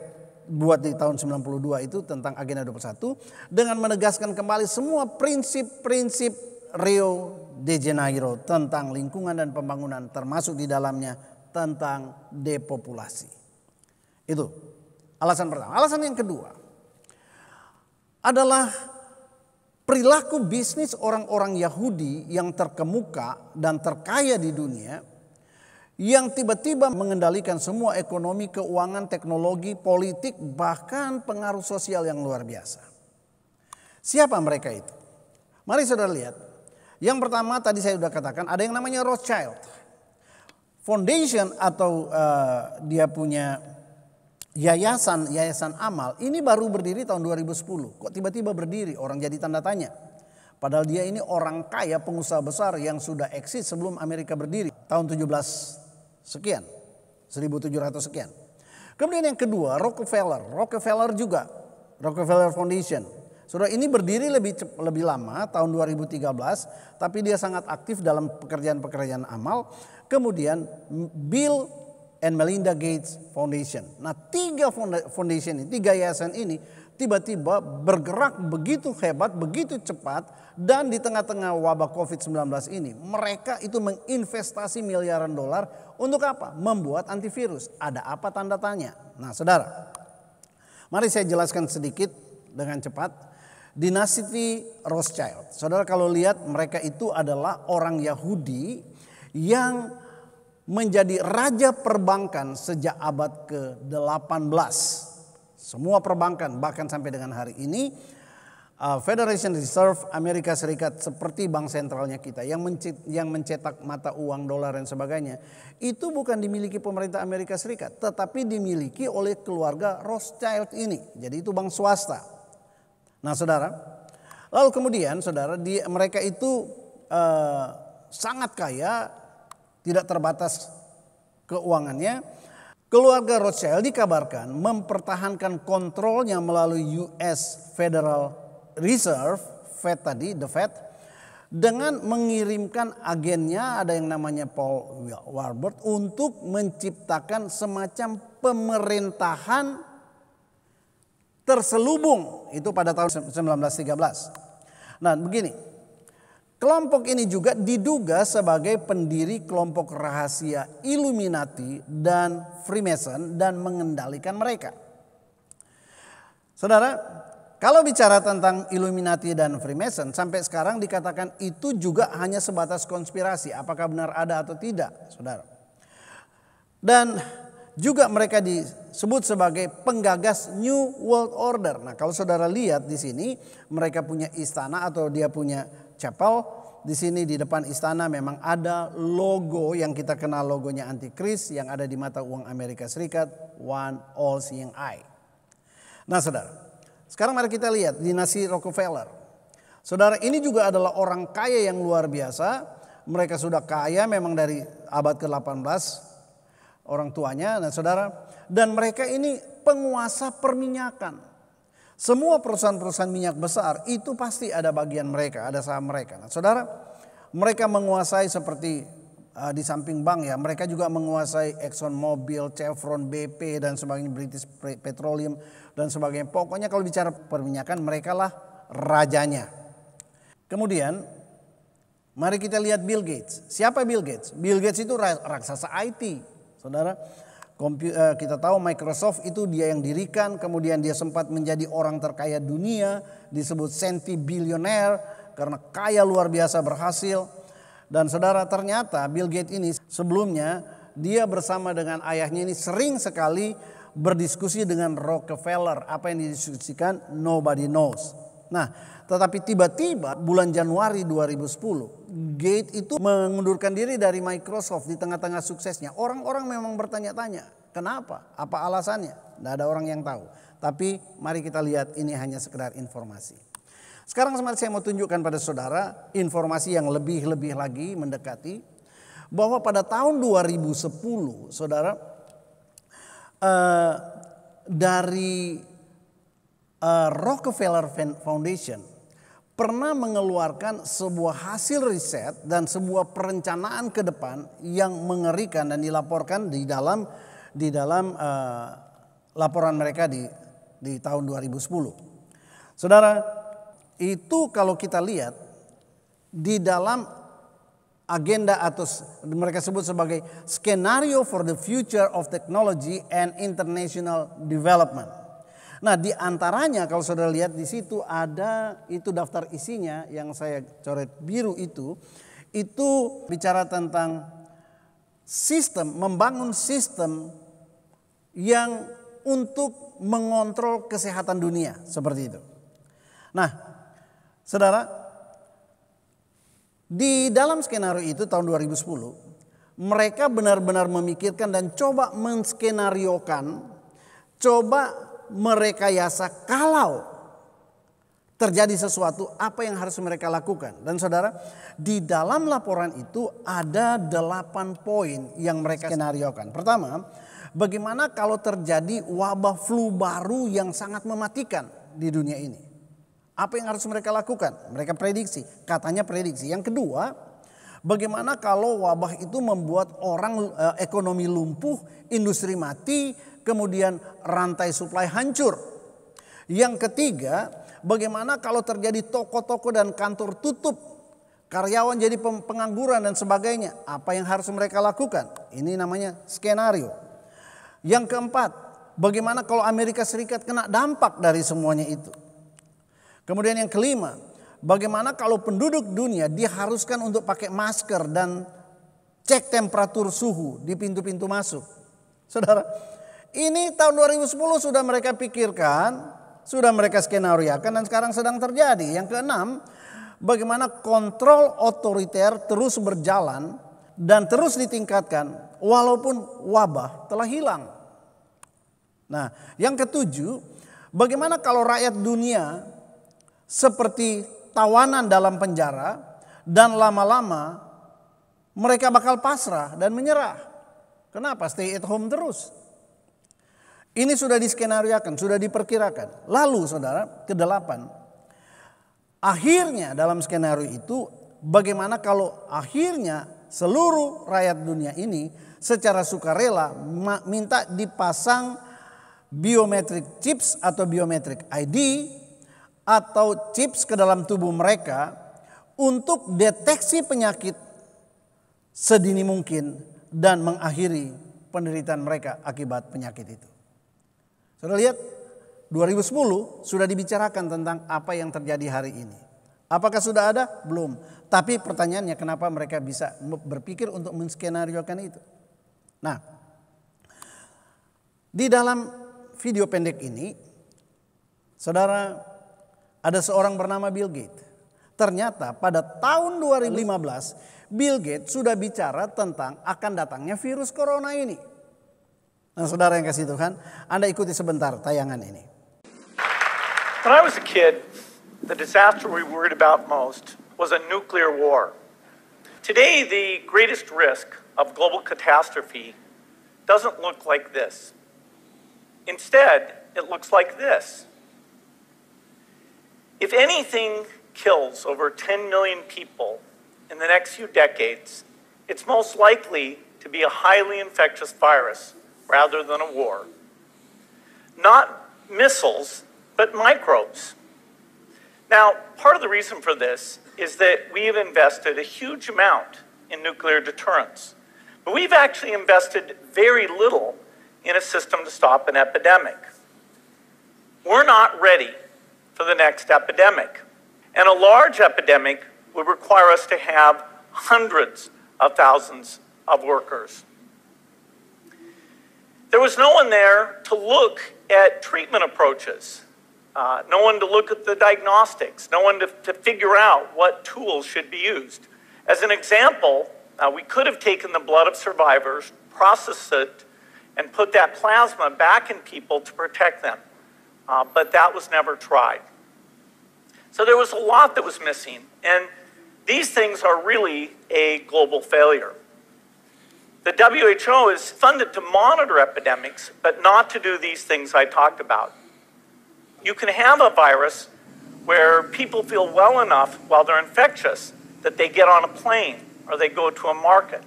buat di tahun 92 itu tentang agenda 21 dengan menegaskan kembali semua prinsip-prinsip Rio de Janeiro tentang lingkungan dan pembangunan, termasuk di dalamnya tentang depopulasi. Itu alasan pertama. Alasan yang kedua adalah perilaku bisnis orang-orang Yahudi yang terkemuka dan terkaya di dunia, yang tiba-tiba mengendalikan semua ekonomi, keuangan, teknologi, politik, bahkan pengaruh sosial yang luar biasa. Siapa mereka itu? Mari saudara lihat. Yang pertama tadi saya sudah katakan ada yang namanya Rothschild Foundation atau dia punya yayasan amal. Ini baru berdiri tahun 2010. Kok tiba-tiba berdiri? Orang jadi tanda tanya. Padahal dia ini orang kaya, pengusaha besar yang sudah eksis sebelum Amerika berdiri tahun 1700 sekian. Kemudian yang kedua Rockefeller juga, Rockefeller Foundation. Saudara, ini berdiri lebih lama tahun 2013, tapi dia sangat aktif dalam pekerjaan-pekerjaan amal. Kemudian Bill and Melinda Gates Foundation. Nah, 3 foundation ini, 3 yayasan ini tiba-tiba bergerak begitu hebat, begitu cepat, dan di tengah-tengah wabah COVID-19 ini mereka itu menginvestasi miliaran dolar untuk apa? Membuat antivirus. Ada apa tanda tanya? Nah, saudara, mari saya jelaskan sedikit dengan cepat. Dinasti Rothschild. Saudara, kalau lihat mereka itu adalah orang Yahudi yang menjadi raja perbankan sejak abad ke-18. Semua perbankan bahkan sampai dengan hari ini Federation Reserve Amerika Serikat seperti bank sentralnya kita yang mencetak mata uang dolar dan sebagainya, itu bukan dimiliki pemerintah Amerika Serikat, tetapi dimiliki oleh keluarga Rothschild ini. Jadi itu bank swasta. Nah, saudara, lalu kemudian saudara, mereka itu sangat kaya, tidak terbatas keuangannya. Keluarga Rothschild dikabarkan mempertahankan kontrolnya melalui US Federal Reserve, Fed tadi, the Fed, dengan mengirimkan agennya, ada yang namanya Paul Warburg, untuk menciptakan semacam pemerintahan terselubung itu pada tahun 1913. Nah, begini. Kelompok ini juga diduga sebagai pendiri kelompok rahasia Illuminati dan Freemason dan mengendalikan mereka. Saudara, kalau bicara tentang Illuminati dan Freemason, sampai sekarang dikatakan itu juga hanya sebatas konspirasi. Apakah benar ada atau tidak, saudara? Dan juga mereka disebut sebagai penggagas New World Order. Nah, kalau saudara lihat di sini, mereka punya istana atau dia punya chapel. Di sini di depan istana memang ada logo yang kita kenal, logonya antikris yang ada di mata uang Amerika Serikat, One All Seeing Eye. Nah, saudara, sekarang mari kita lihat dinasti Rockefeller. Saudara, ini juga adalah orang kaya yang luar biasa. Mereka sudah kaya memang dari abad ke-18. Orang tuanya, nah saudara, dan mereka ini penguasa perminyakan. Semua perusahaan-perusahaan minyak besar itu pasti ada bagian mereka, ada saham mereka. Nah, saudara, mereka menguasai seperti di samping bank ya, mereka juga menguasai Exxon Mobil, Chevron, BP dan sebagainya, British Petroleum dan sebagainya. Pokoknya kalau bicara perminyakan mereka lah rajanya. Kemudian mari kita lihat Bill Gates. Siapa Bill Gates? Bill Gates itu raksasa IT. Saudara, kita tahu Microsoft itu dia yang dirikan, kemudian dia sempat menjadi orang terkaya dunia, disebut senti-bilioner karena kaya luar biasa berhasil. Dan saudara, ternyata Bill Gates ini sebelumnya dia bersama dengan ayahnya ini sering sekali berdiskusi dengan Rockefeller. Apa yang didiskusikan nobody knows. Nah, tetapi tiba-tiba bulan Januari 2010 Gates itu mengundurkan diri dari Microsoft di tengah-tengah suksesnya. Orang-orang memang bertanya-tanya, kenapa? Apa alasannya? Tidak ada orang yang tahu. Tapi mari kita lihat, ini hanya sekedar informasi. Sekarang saya mau tunjukkan pada saudara informasi yang lebih lagi mendekati. Bahwa pada tahun 2010 saudara, dari Rockefeller Foundation pernah mengeluarkan sebuah hasil riset dan sebuah perencanaan ke depan yang mengerikan dan dilaporkan di dalam laporan mereka di tahun 2010. Saudara, itu kalau kita lihat di dalam agenda atau mereka sebut sebagai skenario for the future of technology and international development. Nah, di antaranya kalau saudara lihat di situ ada itu daftar isinya yang saya coret biru itu bicara tentang membangun sistem yang untuk mengontrol kesehatan dunia seperti itu. Nah, saudara, di dalam skenario itu tahun 2010 mereka benar-benar memikirkan dan coba menskenariokan, coba merekayasa kalau terjadi sesuatu apa yang harus mereka lakukan. Dan saudara, di dalam laporan itu ada 8 poin yang mereka skenariokan. Pertama, bagaimana kalau terjadi wabah flu baru yang sangat mematikan di dunia ini? Apa yang harus mereka lakukan? Mereka prediksi, katanya prediksi. Yang kedua, bagaimana kalau wabah itu membuat orang ekonomi lumpuh, industri mati, kemudian rantai suplai hancur. Yang ketiga, bagaimana kalau terjadi toko-toko dan kantor tutup, karyawan jadi pengangguran dan sebagainya. Apa yang harus mereka lakukan? Ini namanya skenario. Yang keempat, bagaimana kalau Amerika Serikat kena dampak dari semuanya itu? Kemudian yang kelima, bagaimana kalau penduduk dunia diharuskan untuk pakai masker dan cek temperatur suhu di pintu-pintu masuk? Saudara, ini tahun 2010 sudah mereka pikirkan, sudah mereka skenariokan dan sekarang sedang terjadi. Yang keenam, bagaimana kontrol otoriter terus berjalan dan terus ditingkatkan walaupun wabah telah hilang. Nah, yang ketujuh, bagaimana kalau rakyat dunia seperti tawanan dalam penjara dan lama-lama mereka bakal pasrah dan menyerah. Kenapa? Stay at home terus. Ini sudah diskenariokan, sudah diperkirakan. Lalu saudara, ke-8. Akhirnya dalam skenario itu bagaimana kalau akhirnya seluruh rakyat dunia ini secara sukarela minta dipasang biometric chips atau biometric ID atau chips ke dalam tubuh mereka untuk deteksi penyakit sedini mungkin dan mengakhiri penderitaan mereka akibat penyakit itu. Sudah lihat 2010 sudah dibicarakan tentang apa yang terjadi hari ini. Apakah sudah ada? Belum. Tapi pertanyaannya kenapa mereka bisa berpikir untuk menskenariokan itu? Nah, di dalam video pendek ini, saudara, ada seorang bernama Bill Gates. Ternyata pada tahun 2015 Bill Gates sudah bicara tentang akan datangnya virus corona ini. Nah, saudara yang kasih Tuhan, Anda ikuti sebentar tayangan ini. When I was a kid, the disaster we worried about most was a nuclear war. Today, the greatest risk of global catastrophe doesn't look like this. Instead, it looks like this. If anything kills over 10 million people in the next few decades, it's most likely to be a highly infectious virus rather than a war. Not missiles, but microbes. Now, part of the reason for this is that we have invested a huge amount in nuclear deterrence, but we've actually invested very little in a system to stop an epidemic. We're not ready for the next epidemic. And a large epidemic would require us to have hundreds of thousands of workers. There was no one there to look at treatment approaches, no one to look at the diagnostics, no one to figure out what tools should be used. As an example, we could have taken the blood of survivors, processed it, and put that plasma back in people to protect them. But that was never tried. So there was a lot that was missing, and these things are really a global failure. The WHO is funded to monitor epidemics, but not to do these things I talked about. You can have a virus where people feel well enough while they're infectious that they get on a plane or they go to a market.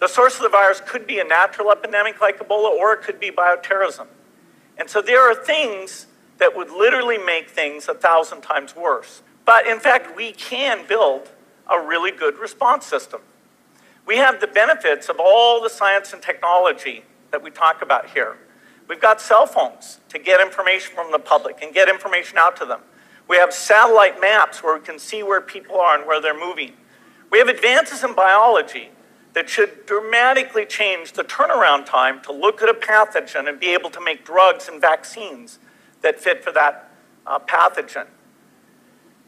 The source of the virus could be a natural epidemic like Ebola, or it could be bioterrorism. And so there are things that would literally make things 1,000 times worse. But in fact, we can build a really good response system. We have the benefits of all the science and technology that we talk about here. We've got cell phones to get information from the public and get information out to them. We have satellite maps where we can see where people are and where they're moving. We have advances in biology that should dramatically change the turnaround time to look at a pathogen and be able to make drugs and vaccines that fit for that pathogen.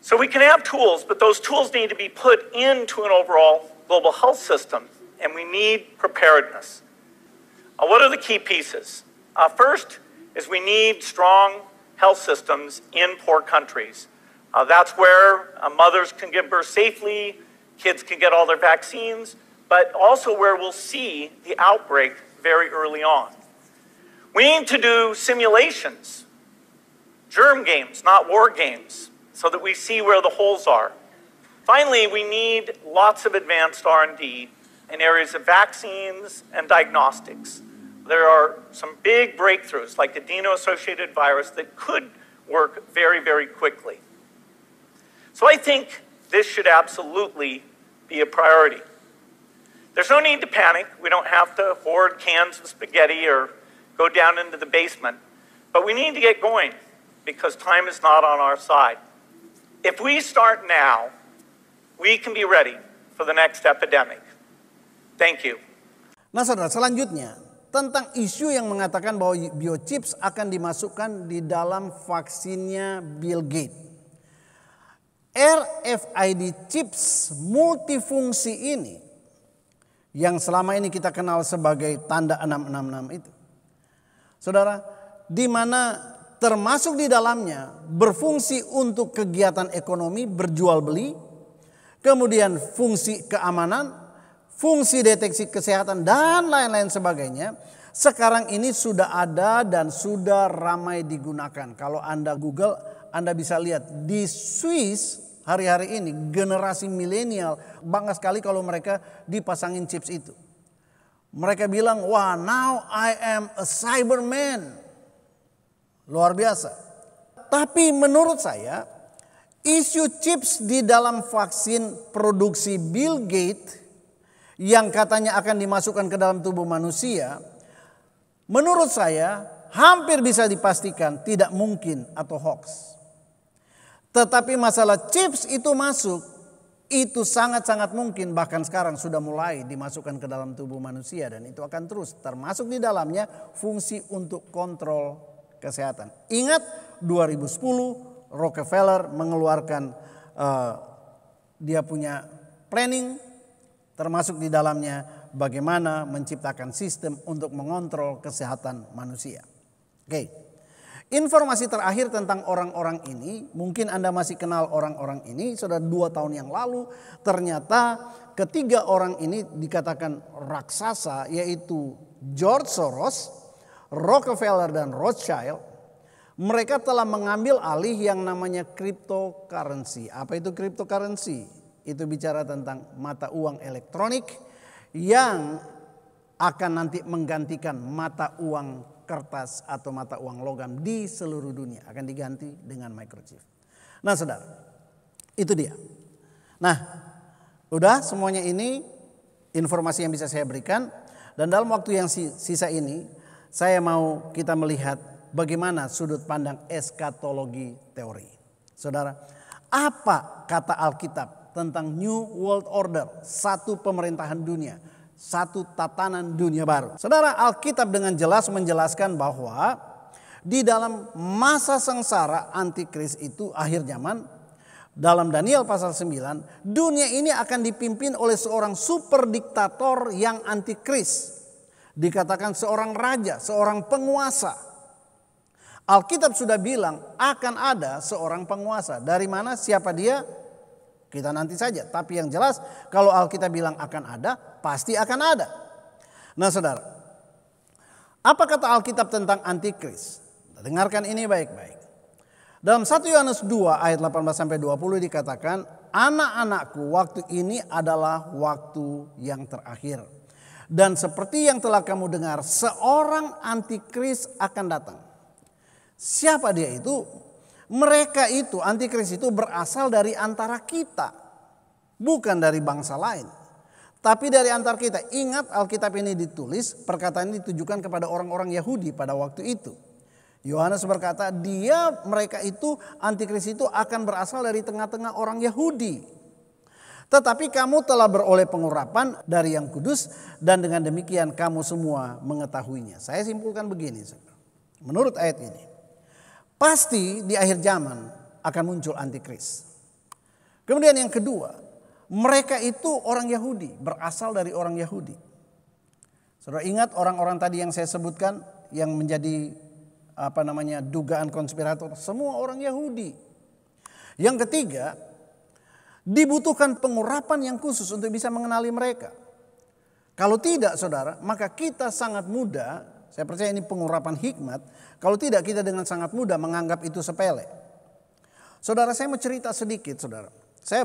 So we can have tools, but those tools need to be put into an overall global health system, and we need preparedness. What are the key pieces? First is we need strong health systems in poor countries. That's where mothers can give birth safely, kids can get all their vaccines, but also where we'll see the outbreak very early on. We need to do simulations, germ games, not war games, so that we see where the holes are. Finally, we need lots of advanced R&D in areas of vaccines and diagnostics. There are some big breakthroughs, like adeno-associated virus, that could work very, very quickly. So I think this should absolutely be a priority. There's no need to panic. We don't have to hoard cans of spaghetti or go down into the basement. But we need to get going because time is not on our side. If we start now, we can be ready for the next epidemic. Thank you. Nah saudara, selanjutnya tentang isu yang mengatakan bahwa biochips akan dimasukkan di dalam vaksinnya Bill Gates. RFID chips multifungsi ini yang selama ini kita kenal sebagai tanda 666 itu. Saudara, di mana termasuk di dalamnya berfungsi untuk kegiatan ekonomi, berjual beli, kemudian fungsi keamanan, fungsi deteksi kesehatan dan lain-lain sebagainya. Sekarang ini sudah ada dan sudah ramai digunakan. Kalau Anda Google, Anda bisa lihat di Swiss hari-hari ini generasi milenial bangga sekali kalau mereka dipasangin chips itu. Mereka bilang, wah, now I am a cyberman. Luar biasa. Tapi menurut saya, isu chips di dalam vaksin produksi Bill Gates yang katanya akan dimasukkan ke dalam tubuh manusia, menurut saya hampir bisa dipastikan tidak mungkin atau hoax. Tetapi masalah chips itu masuk, itu sangat-sangat mungkin, bahkan sekarang sudah mulai dimasukkan ke dalam tubuh manusia dan itu akan terus termasuk di dalamnya fungsi untuk kontrol kesehatan. Ingat 2010 Rockefeller mengeluarkan dia punya planning termasuk di dalamnya bagaimana menciptakan sistem untuk mengontrol kesehatan manusia. Oke. Informasi terakhir tentang orang-orang ini, mungkin Anda masih kenal orang-orang ini, sudah 2 tahun yang lalu ternyata ketiga orang ini dikatakan raksasa, yaitu George Soros, Rockefeller dan Rothschild. Mereka telah mengambil alih yang namanya cryptocurrency. Apa itu cryptocurrency? Itu bicara tentang mata uang elektronik yang akan nanti menggantikan mata uang kertas atau mata uang logam di seluruh dunia, akan diganti dengan microchip. Nah saudara, itu dia. Nah, udah semuanya ini informasi yang bisa saya berikan. Dan dalam waktu yang sisa ini, saya mau kita melihat bagaimana sudut pandang eskatologi teori. Saudara, apa kata Alkitab tentang New World Order, satu pemerintahan dunia, satu tatanan dunia baru? Saudara, Alkitab dengan jelas menjelaskan bahwa di dalam masa sengsara antikris itu akhir zaman, dalam Daniel pasal 9, dunia ini akan dipimpin oleh seorang super diktator yang antikris. Dikatakan seorang raja, seorang penguasa. Alkitab sudah bilang akan ada seorang penguasa. Dari mana, siapa dia? Kita nanti saja. Tapi yang jelas kalau Alkitab bilang akan ada, pasti akan ada. Nah saudara, apa kata Alkitab tentang antikris? Dengarkan ini baik-baik. Dalam 1 Yohanes 2 ayat 18-20 dikatakan, anak-anakku, waktu ini adalah waktu yang terakhir. Dan seperti yang telah kamu dengar, seorang antikris akan datang. Siapa dia itu? Mereka itu, antikris itu berasal dari antara kita. Bukan dari bangsa lain. Tapi dari antara kita. Ingat Alkitab ini ditulis, perkataan ini ditujukan kepada orang-orang Yahudi pada waktu itu. Yohanes berkata, mereka itu, antikris itu akan berasal dari tengah-tengah orang Yahudi. Tetapi kamu telah beroleh pengurapan dari Yang Kudus, dan dengan demikian kamu semua mengetahuinya. Saya simpulkan begini, menurut ayat ini, pasti di akhir zaman akan muncul antikris. Kemudian yang kedua, mereka itu orang Yahudi, berasal dari orang Yahudi. Saudara ingat orang-orang tadi yang saya sebutkan yang menjadi dugaan konspirator, semua orang Yahudi. Yang ketiga, dibutuhkan pengurapan yang khusus untuk bisa mengenali mereka. Kalau tidak, saudara, maka kita sangat mudah, saya percaya ini pengurapan hikmat, kalau tidak kita dengan sangat mudah menganggap itu sepele. Saudara, saya mau cerita sedikit, saudara. Saya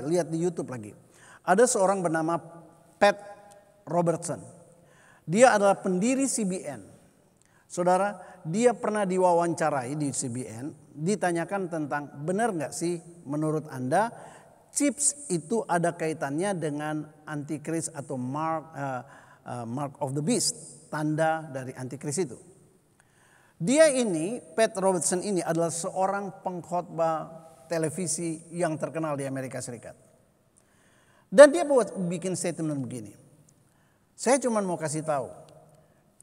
lihat di YouTube lagi. Ada seorang bernama Pat Robertson. Dia adalah pendiri CBN. Saudara, dia pernah diwawancarai di CBN, ditanyakan tentang benar nggak sih menurut Anda chips itu ada kaitannya dengan antikris atau mark of the beast, tanda dari antikris itu. Dia ini, Pat Robertson ini adalah seorang pengkhotbah televisi yang terkenal di Amerika Serikat. Dan dia bikin statement begini. Saya cuma mau kasih tahu,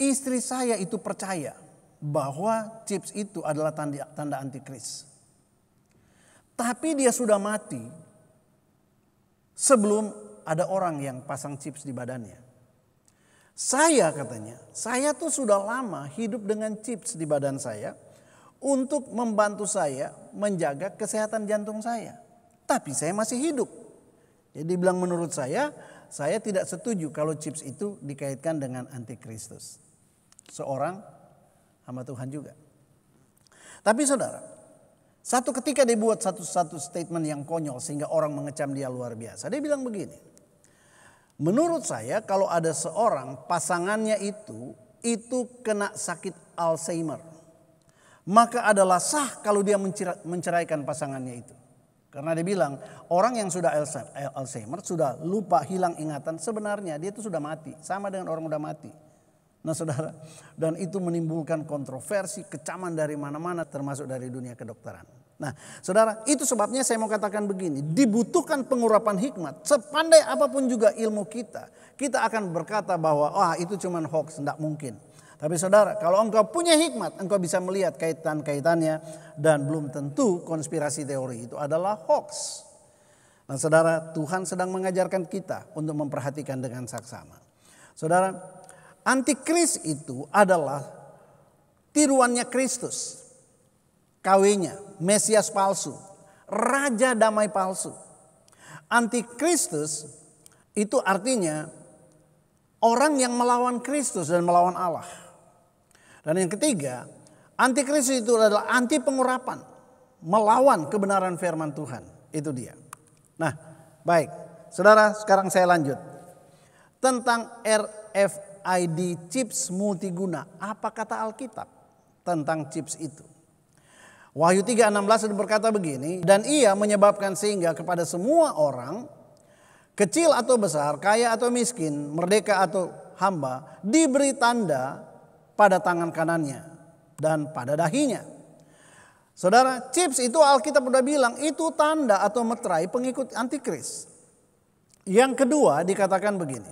istri saya itu percaya bahwa chips itu adalah tanda antikris. Tapi dia sudah mati sebelum ada orang yang pasang chips di badannya. Saya katanya, saya tuh sudah lama hidup dengan chips di badan saya untuk membantu saya menjaga kesehatan jantung saya. Tapi saya masih hidup. Jadi bilang menurut saya tidak setuju kalau chips itu dikaitkan dengan antikristus. Seorang hamba Tuhan juga. Tapi saudara, satu ketika dia buat satu statement yang konyol sehingga orang mengecam dia luar biasa. Dia bilang begini, menurut saya kalau ada seorang pasangannya itu kena sakit Alzheimer, maka adalah sah kalau dia menceraikan pasangannya itu. Karena dia bilang orang yang sudah Alzheimer, sudah lupa, hilang ingatan, sebenarnya dia itu sudah mati. Sama dengan orang sudah mati. Nah saudara, dan itu menimbulkan kontroversi, kecaman dari mana-mana termasuk dari dunia kedokteran. Nah saudara, itu sebabnya saya mau katakan begini, dibutuhkan pengurapan hikmat. Sepandai apapun juga ilmu kita akan berkata bahwa itu cuma hoax, tidak mungkin. Tapi saudara, kalau engkau punya hikmat, engkau bisa melihat kaitan-kaitannya dan belum tentu konspirasi teori itu adalah hoax. Nah saudara, Tuhan sedang mengajarkan kita untuk memperhatikan dengan saksama. Saudara, antikris itu adalah tiruannya Kristus. KW-nya, Mesias palsu, Raja damai palsu. Antikristus itu artinya orang yang melawan Kristus dan melawan Allah. Dan yang ketiga, antikristus itu adalah anti pengurapan, melawan kebenaran firman Tuhan. Itu dia. Nah, baik. Saudara, sekarang saya lanjut. Tentang RFID chips multiguna, apa kata Alkitab tentang chips itu? Wahyu 3:16 berkata begini, dan ia menyebabkan sehingga kepada semua orang, kecil atau besar, kaya atau miskin, merdeka atau hamba, diberi tanda pada tangan kanannya dan pada dahinya. Saudara, chips itu Alkitab sudah bilang itu tanda atau meterai pengikut antikris. Yang kedua dikatakan begini,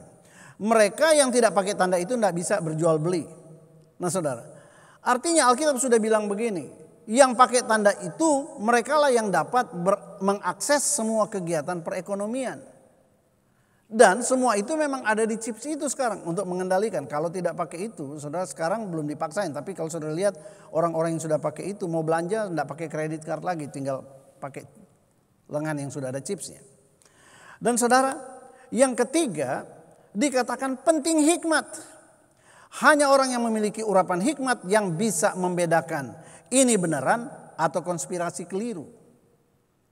mereka yang tidak pakai tanda itu tidak bisa berjual beli. Nah saudara, artinya Alkitab sudah bilang begini, yang pakai tanda itu mereka lah yang dapat mengakses semua kegiatan perekonomian. Dan semua itu memang ada di chips itu sekarang untuk mengendalikan. Kalau tidak pakai itu, saudara sekarang belum dipaksain. Tapi kalau saudara lihat orang-orang yang sudah pakai itu mau belanja tidak pakai kredit card lagi, tinggal pakai lengan yang sudah ada chipsnya. Dan saudara, yang ketiga dikatakan penting hikmat. Hanya orang yang memiliki urapan hikmat yang bisa membedakan ini beneran atau konspirasi keliru.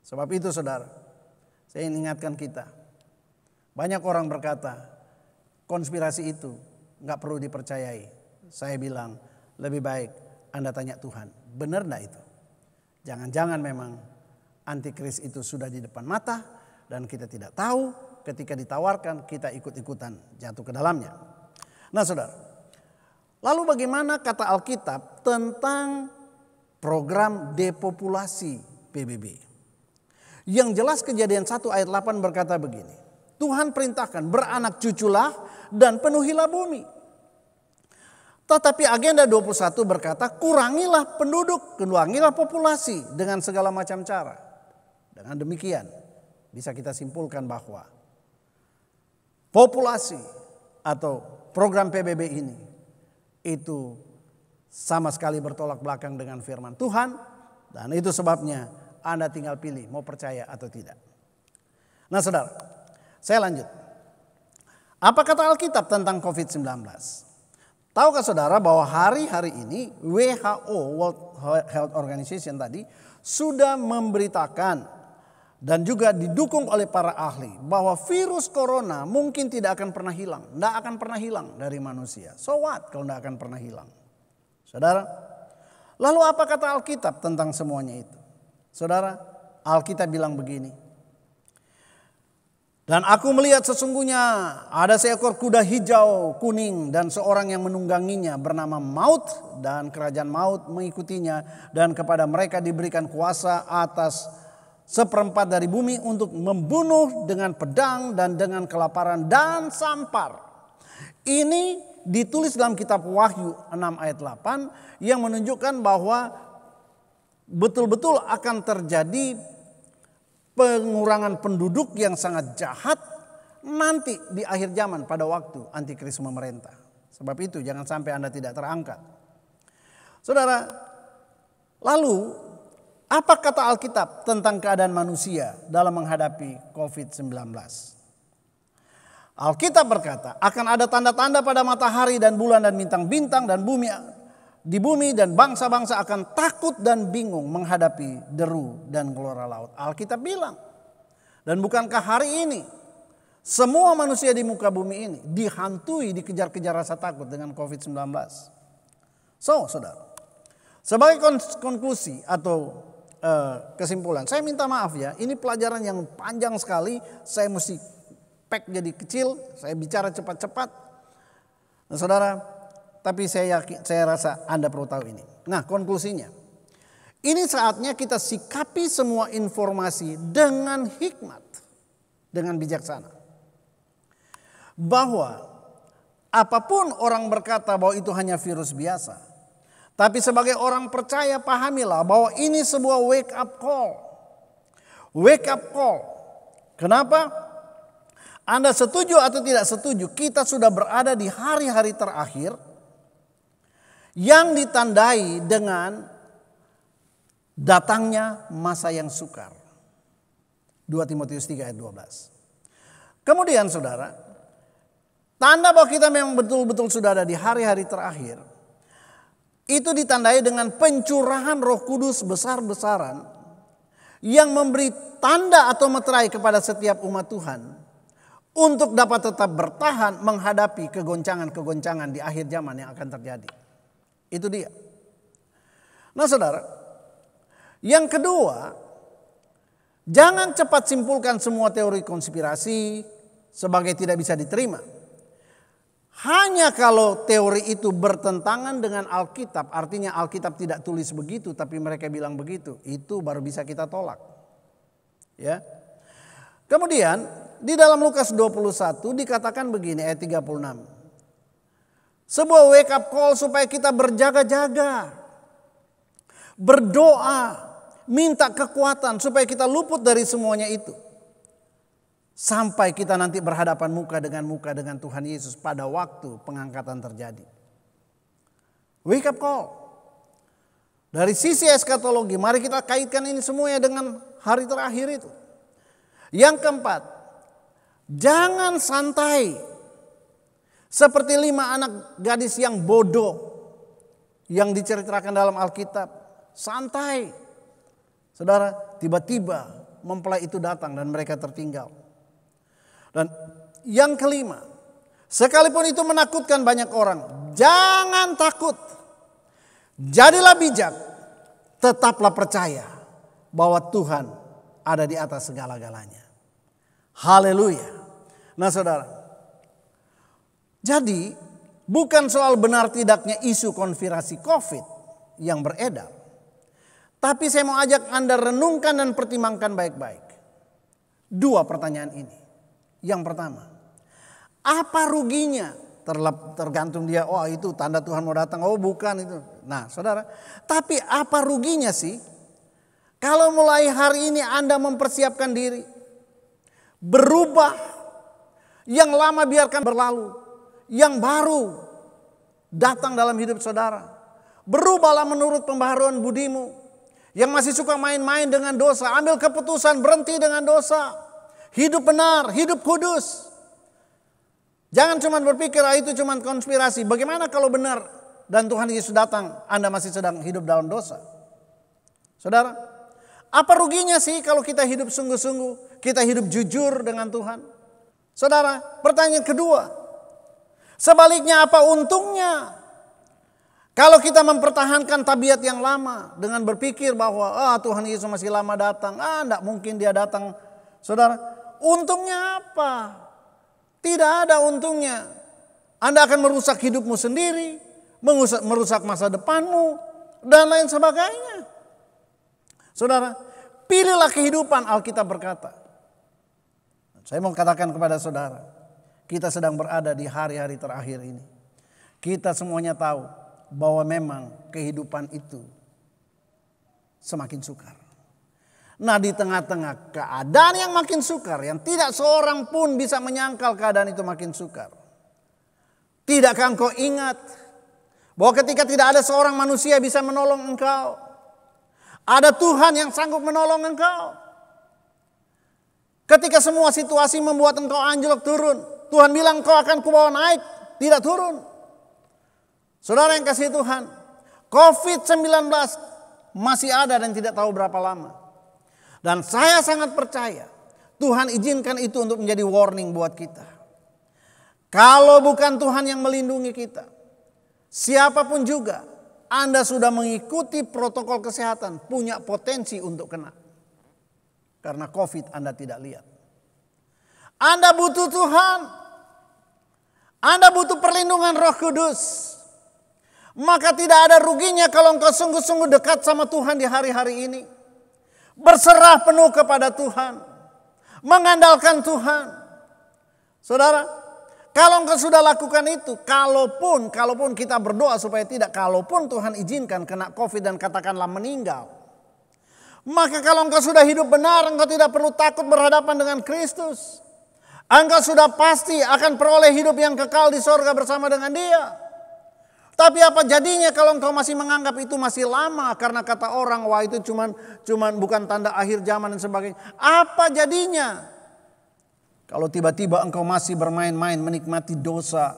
Sebab itu saudara, saya ingin ingatkan kita. Banyak orang berkata konspirasi itu nggak perlu dipercayai. Saya bilang lebih baik Anda tanya Tuhan, benar enggak itu? Jangan-jangan memang antikris itu sudah di depan mata dan kita tidak tahu, ketika ditawarkan kita ikut-ikutan jatuh ke dalamnya. Nah saudara, lalu bagaimana kata Alkitab tentang program depopulasi PBB? Yang jelas Kejadian 1 ayat 8 berkata begini, Tuhan perintahkan beranak cuculah dan penuhilah bumi. Tetapi agenda 21 berkata kurangilah penduduk, kurangilah populasi dengan segala macam cara. Dengan demikian bisa kita simpulkan bahwa populasi atau program PBB ini itu sama sekali bertolak belakang dengan firman Tuhan. Dan itu sebabnya Anda tinggal pilih mau percaya atau tidak. Nah saudara, saya lanjut. Apa kata Alkitab tentang COVID-19? Tahukah saudara bahwa hari-hari ini WHO, World Health Organization tadi, sudah memberitakan dan juga didukung oleh para ahli bahwa virus corona mungkin tidak akan pernah hilang. Tidak akan pernah hilang dari manusia. So what kalau tidak akan pernah hilang? Saudara, lalu apa kata Alkitab tentang semuanya itu? Saudara, Alkitab bilang begini. Dan aku melihat sesungguhnya ada seekor kuda hijau kuning dan seorang yang menungganginya bernama Maut, dan kerajaan maut mengikutinya, dan kepada mereka diberikan kuasa atas seperempat dari bumi untuk membunuh dengan pedang dan dengan kelaparan dan sampar. Ini ditulis dalam kitab Wahyu 6 ayat 8 yang menunjukkan bahwa betul-betul akan terjadi pengurangan penduduk yang sangat jahat nanti di akhir zaman pada waktu antikris memerintah. Sebab itu jangan sampai Anda tidak terangkat. Saudara, lalu apa kata Alkitab tentang keadaan manusia dalam menghadapi COVID-19? Alkitab berkata akan ada tanda-tanda pada matahari dan bulan dan bintang-bintang dan di bumi, dan bangsa-bangsa akan takut dan bingung menghadapi deru dan gelora laut. Alkitab bilang, dan bukankah hari ini semua manusia di muka bumi ini dihantui, dikejar-kejar rasa takut dengan COVID-19? So, saudara, sebagai konklusi atau kesimpulan, saya minta maaf ya, ini pelajaran yang panjang sekali, saya mesti pack jadi kecil, saya bicara cepat-cepat. Nah, saudara, tapi saya rasa Anda perlu tahu ini. Nah, konklusinya, ini saatnya kita sikapi semua informasi dengan hikmat, dengan bijaksana. Bahwa apapun orang berkata bahwa itu hanya virus biasa, tapi sebagai orang percaya pahamilah bahwa ini sebuah wake up call. Wake up call. Kenapa? Anda setuju atau tidak setuju, kita sudah berada di hari-hari terakhir yang ditandai dengan datangnya masa yang sukar. 2 Timotius 3 ayat 12. Kemudian saudara, tanda bahwa kita memang betul-betul sudah ada di hari-hari terakhir, itu ditandai dengan pencurahan Roh Kudus besar-besaran yang memberi tanda atau meterai kepada setiap umat Tuhan untuk dapat tetap bertahan menghadapi kegoncangan-kegoncangan di akhir zaman yang akan terjadi. Itu dia. Nah saudara, yang kedua, jangan cepat simpulkan semua teori konspirasi sebagai tidak bisa diterima. Hanya kalau teori itu bertentangan dengan Alkitab, artinya Alkitab tidak tulis begitu tapi mereka bilang begitu, itu baru bisa kita tolak. Ya. Kemudian di dalam Lukas 21 dikatakan begini ayat 36. Sebuah wake up call supaya kita berjaga-jaga, berdoa, minta kekuatan supaya kita luput dari semuanya itu. Sampai kita nanti berhadapan muka dengan Tuhan Yesus pada waktu pengangkatan terjadi. Wake up call. Dari sisi eskatologi, mari kita kaitkan ini semuanya dengan hari terakhir itu. Yang keempat, jangan santai. Seperti 5 anak gadis yang bodoh yang diceritakan dalam Alkitab. Santai. Saudara, tiba-tiba mempelai itu datang dan mereka tertinggal. Dan yang kelima, sekalipun itu menakutkan banyak orang, jangan takut. Jadilah bijak, tetaplah percaya bahwa Tuhan ada di atas segala-galanya. Haleluya. Nah saudara, jadi bukan soal benar tidaknya isu konspirasi COVID yang beredar. Tapi saya mau ajak Anda renungkan dan pertimbangkan baik-baik. 2 pertanyaan ini. Yang pertama, apa ruginya? Tergantung dia, oh itu tanda Tuhan mau datang, oh bukan itu. Nah saudara, tapi apa ruginya sih? Kalau mulai hari ini Anda mempersiapkan diri, berubah, yang lama biarkan berlalu, yang baru datang dalam hidup saudara. Berubahlah menurut pembaharuan budimu. Yang masih suka main-main dengan dosa, ambil keputusan berhenti dengan dosa. Hidup benar, hidup kudus. Jangan cuma berpikir itu cuma konspirasi. Bagaimana kalau benar dan Tuhan Yesus datang, Anda masih sedang hidup dalam dosa? Saudara, apa ruginya sih kalau kita hidup sungguh-sungguh, kita hidup jujur dengan Tuhan? Saudara, pertanyaan kedua, sebaliknya apa untungnya kalau kita mempertahankan tabiat yang lama dengan berpikir bahwa Tuhan Yesus masih lama datang, enggak mungkin dia datang. Saudara, untungnya apa? Tidak ada untungnya. Anda akan merusak hidupmu sendiri, merusak masa depanmu, dan lain sebagainya. Saudara, pilihlah kehidupan, Alkitab berkata. Saya mau katakan kepada saudara, kita sedang berada di hari-hari terakhir ini. Kita semuanya tahu bahwa memang kehidupan itu semakin sukar. Nah di tengah-tengah keadaan yang makin sukar, yang tidak seorang pun bisa menyangkal keadaan itu makin sukar. Tidakkah engkau ingat bahwa ketika tidak ada seorang manusia bisa menolong engkau, ada Tuhan yang sanggup menolong engkau. Ketika semua situasi membuat engkau anjlok turun, Tuhan bilang engkau akan kubawa naik, tidak turun. Saudara yang kasih Tuhan, COVID-19 masih ada dan tidak tahu berapa lama. Dan saya sangat percaya Tuhan izinkan itu untuk menjadi warning buat kita. Kalau bukan Tuhan yang melindungi kita, siapapun juga, Anda sudah mengikuti protokol kesehatan, punya potensi untuk kena. Karena COVID Anda tidak lihat. Anda butuh Tuhan. Anda butuh perlindungan Roh Kudus. Maka tidak ada ruginya kalau engkau sungguh-sungguh dekat sama Tuhan di hari-hari ini. Berserah penuh kepada Tuhan. Mengandalkan Tuhan. Saudara, kalau engkau sudah lakukan itu, kalaupun kita berdoa supaya tidak, kalaupun Tuhan izinkan kena COVID dan katakanlah meninggal. Maka kalau engkau sudah hidup benar, engkau tidak perlu takut berhadapan dengan Kristus. Engkau sudah pasti akan peroleh hidup yang kekal di sorga bersama dengan Dia. Tapi apa jadinya kalau engkau masih menganggap itu masih lama karena kata orang, wah itu cuman bukan tanda akhir zaman dan sebagainya. Apa jadinya kalau tiba-tiba engkau masih bermain-main menikmati dosa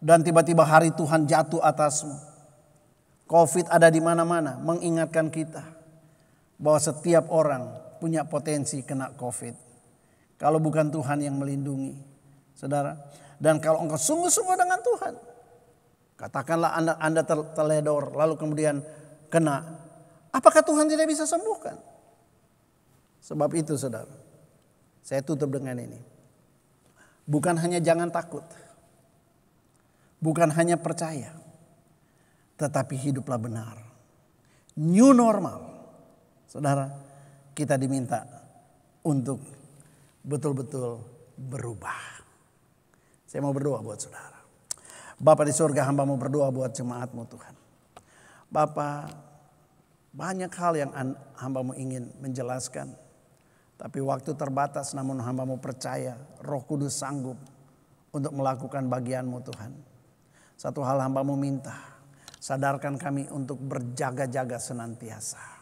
dan tiba-tiba hari Tuhan jatuh atasmu? COVID ada di mana-mana mengingatkan kita bahwa setiap orang punya potensi kena COVID. Kalau bukan Tuhan yang melindungi, saudara. Dan kalau engkau sungguh-sungguh dengan Tuhan, katakanlah Anda teledor lalu kemudian kena. Apakah Tuhan tidak bisa sembuhkan? Sebab itu saudara, saya tutup dengan ini. Bukan hanya jangan takut. Bukan hanya percaya. Tetapi hiduplah benar. New normal. Saudara, kita diminta untuk betul-betul berubah. Saya mau berdoa buat saudara. Bapa di surga, hamba mau berdoa buat jemaat-Mu Tuhan. Bapa, banyak hal yang hamba-Mu ingin menjelaskan. Tapi waktu terbatas, namun hamba-Mu percaya Roh Kudus sanggup untuk melakukan bagian-Mu Tuhan. Satu hal hamba-Mu minta, sadarkan kami untuk berjaga-jaga senantiasa.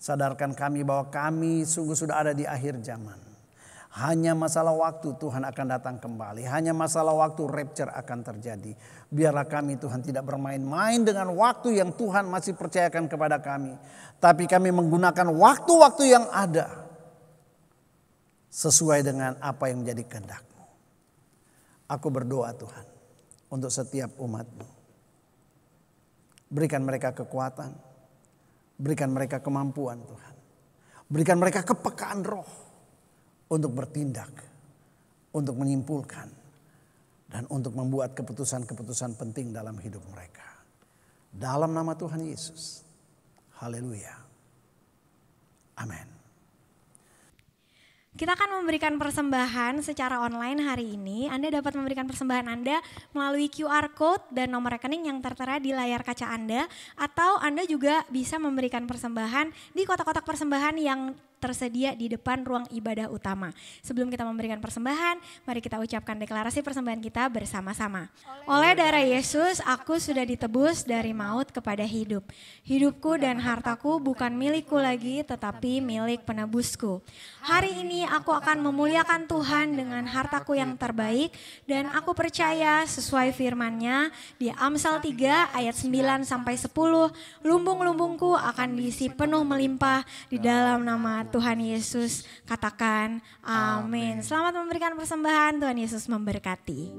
Sadarkan kami bahwa kami sungguh sudah ada di akhir zaman. Hanya masalah waktu Tuhan akan datang kembali. Hanya masalah waktu rapture akan terjadi. Biarlah kami Tuhan tidak bermain-main dengan waktu yang Tuhan masih percayakan kepada kami. Tapi kami menggunakan waktu-waktu yang ada sesuai dengan apa yang menjadi kehendak-Mu. Aku berdoa Tuhan untuk setiap umat-Mu. Berikan mereka kekuatan, berikan mereka kemampuan Tuhan. Berikan mereka kepekaan roh untuk bertindak, untuk menyimpulkan, dan untuk membuat keputusan-keputusan penting dalam hidup mereka. Dalam nama Tuhan Yesus. Haleluya. Amin. Kita akan memberikan persembahan secara online hari ini. Anda dapat memberikan persembahan Anda melalui QR Code dan nomor rekening yang tertera di layar kaca Anda. Atau Anda juga bisa memberikan persembahan di kotak-kotak persembahan yang tersedia di depan ruang ibadah utama. Sebelum kita memberikan persembahan, mari kita ucapkan deklarasi persembahan kita bersama-sama. Oleh darah Yesus, aku sudah ditebus dari maut kepada hidup. Hidupku dan hartaku bukan milikku lagi, tetapi milik penebusku. Hari ini aku akan memuliakan Tuhan dengan hartaku yang terbaik, dan aku percaya sesuai firman-Nya di Amsal 3 ayat 9-10, lumbung-lumbungku akan diisi penuh melimpah di dalam nama Tuhan Yesus. Katakan amin. Selamat memberikan persembahan, Tuhan Yesus memberkati.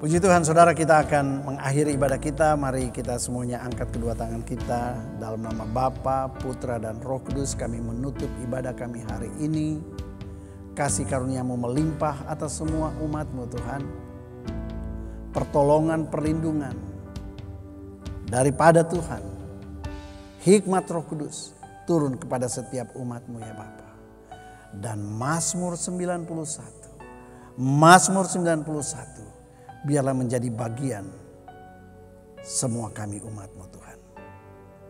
Puji Tuhan, saudara, kita akan mengakhiri ibadah kita. Mari kita semuanya angkat kedua tangan kita. Dalam nama Bapa, Putra, dan Roh Kudus, kami menutup ibadah kami hari ini. Kasih karunia-Mu melimpah atas semua umat-Mu Tuhan. Pertolongan, perlindungan daripada Tuhan. Hikmat Roh Kudus turun kepada setiap umat-Mu ya Bapa. Dan Mazmur 91. Mazmur 91. Biarlah menjadi bagian semua kami umat-Mu Tuhan.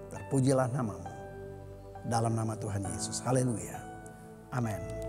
Terpujilah nama-Mu dalam nama Tuhan Yesus. Haleluya. Amin.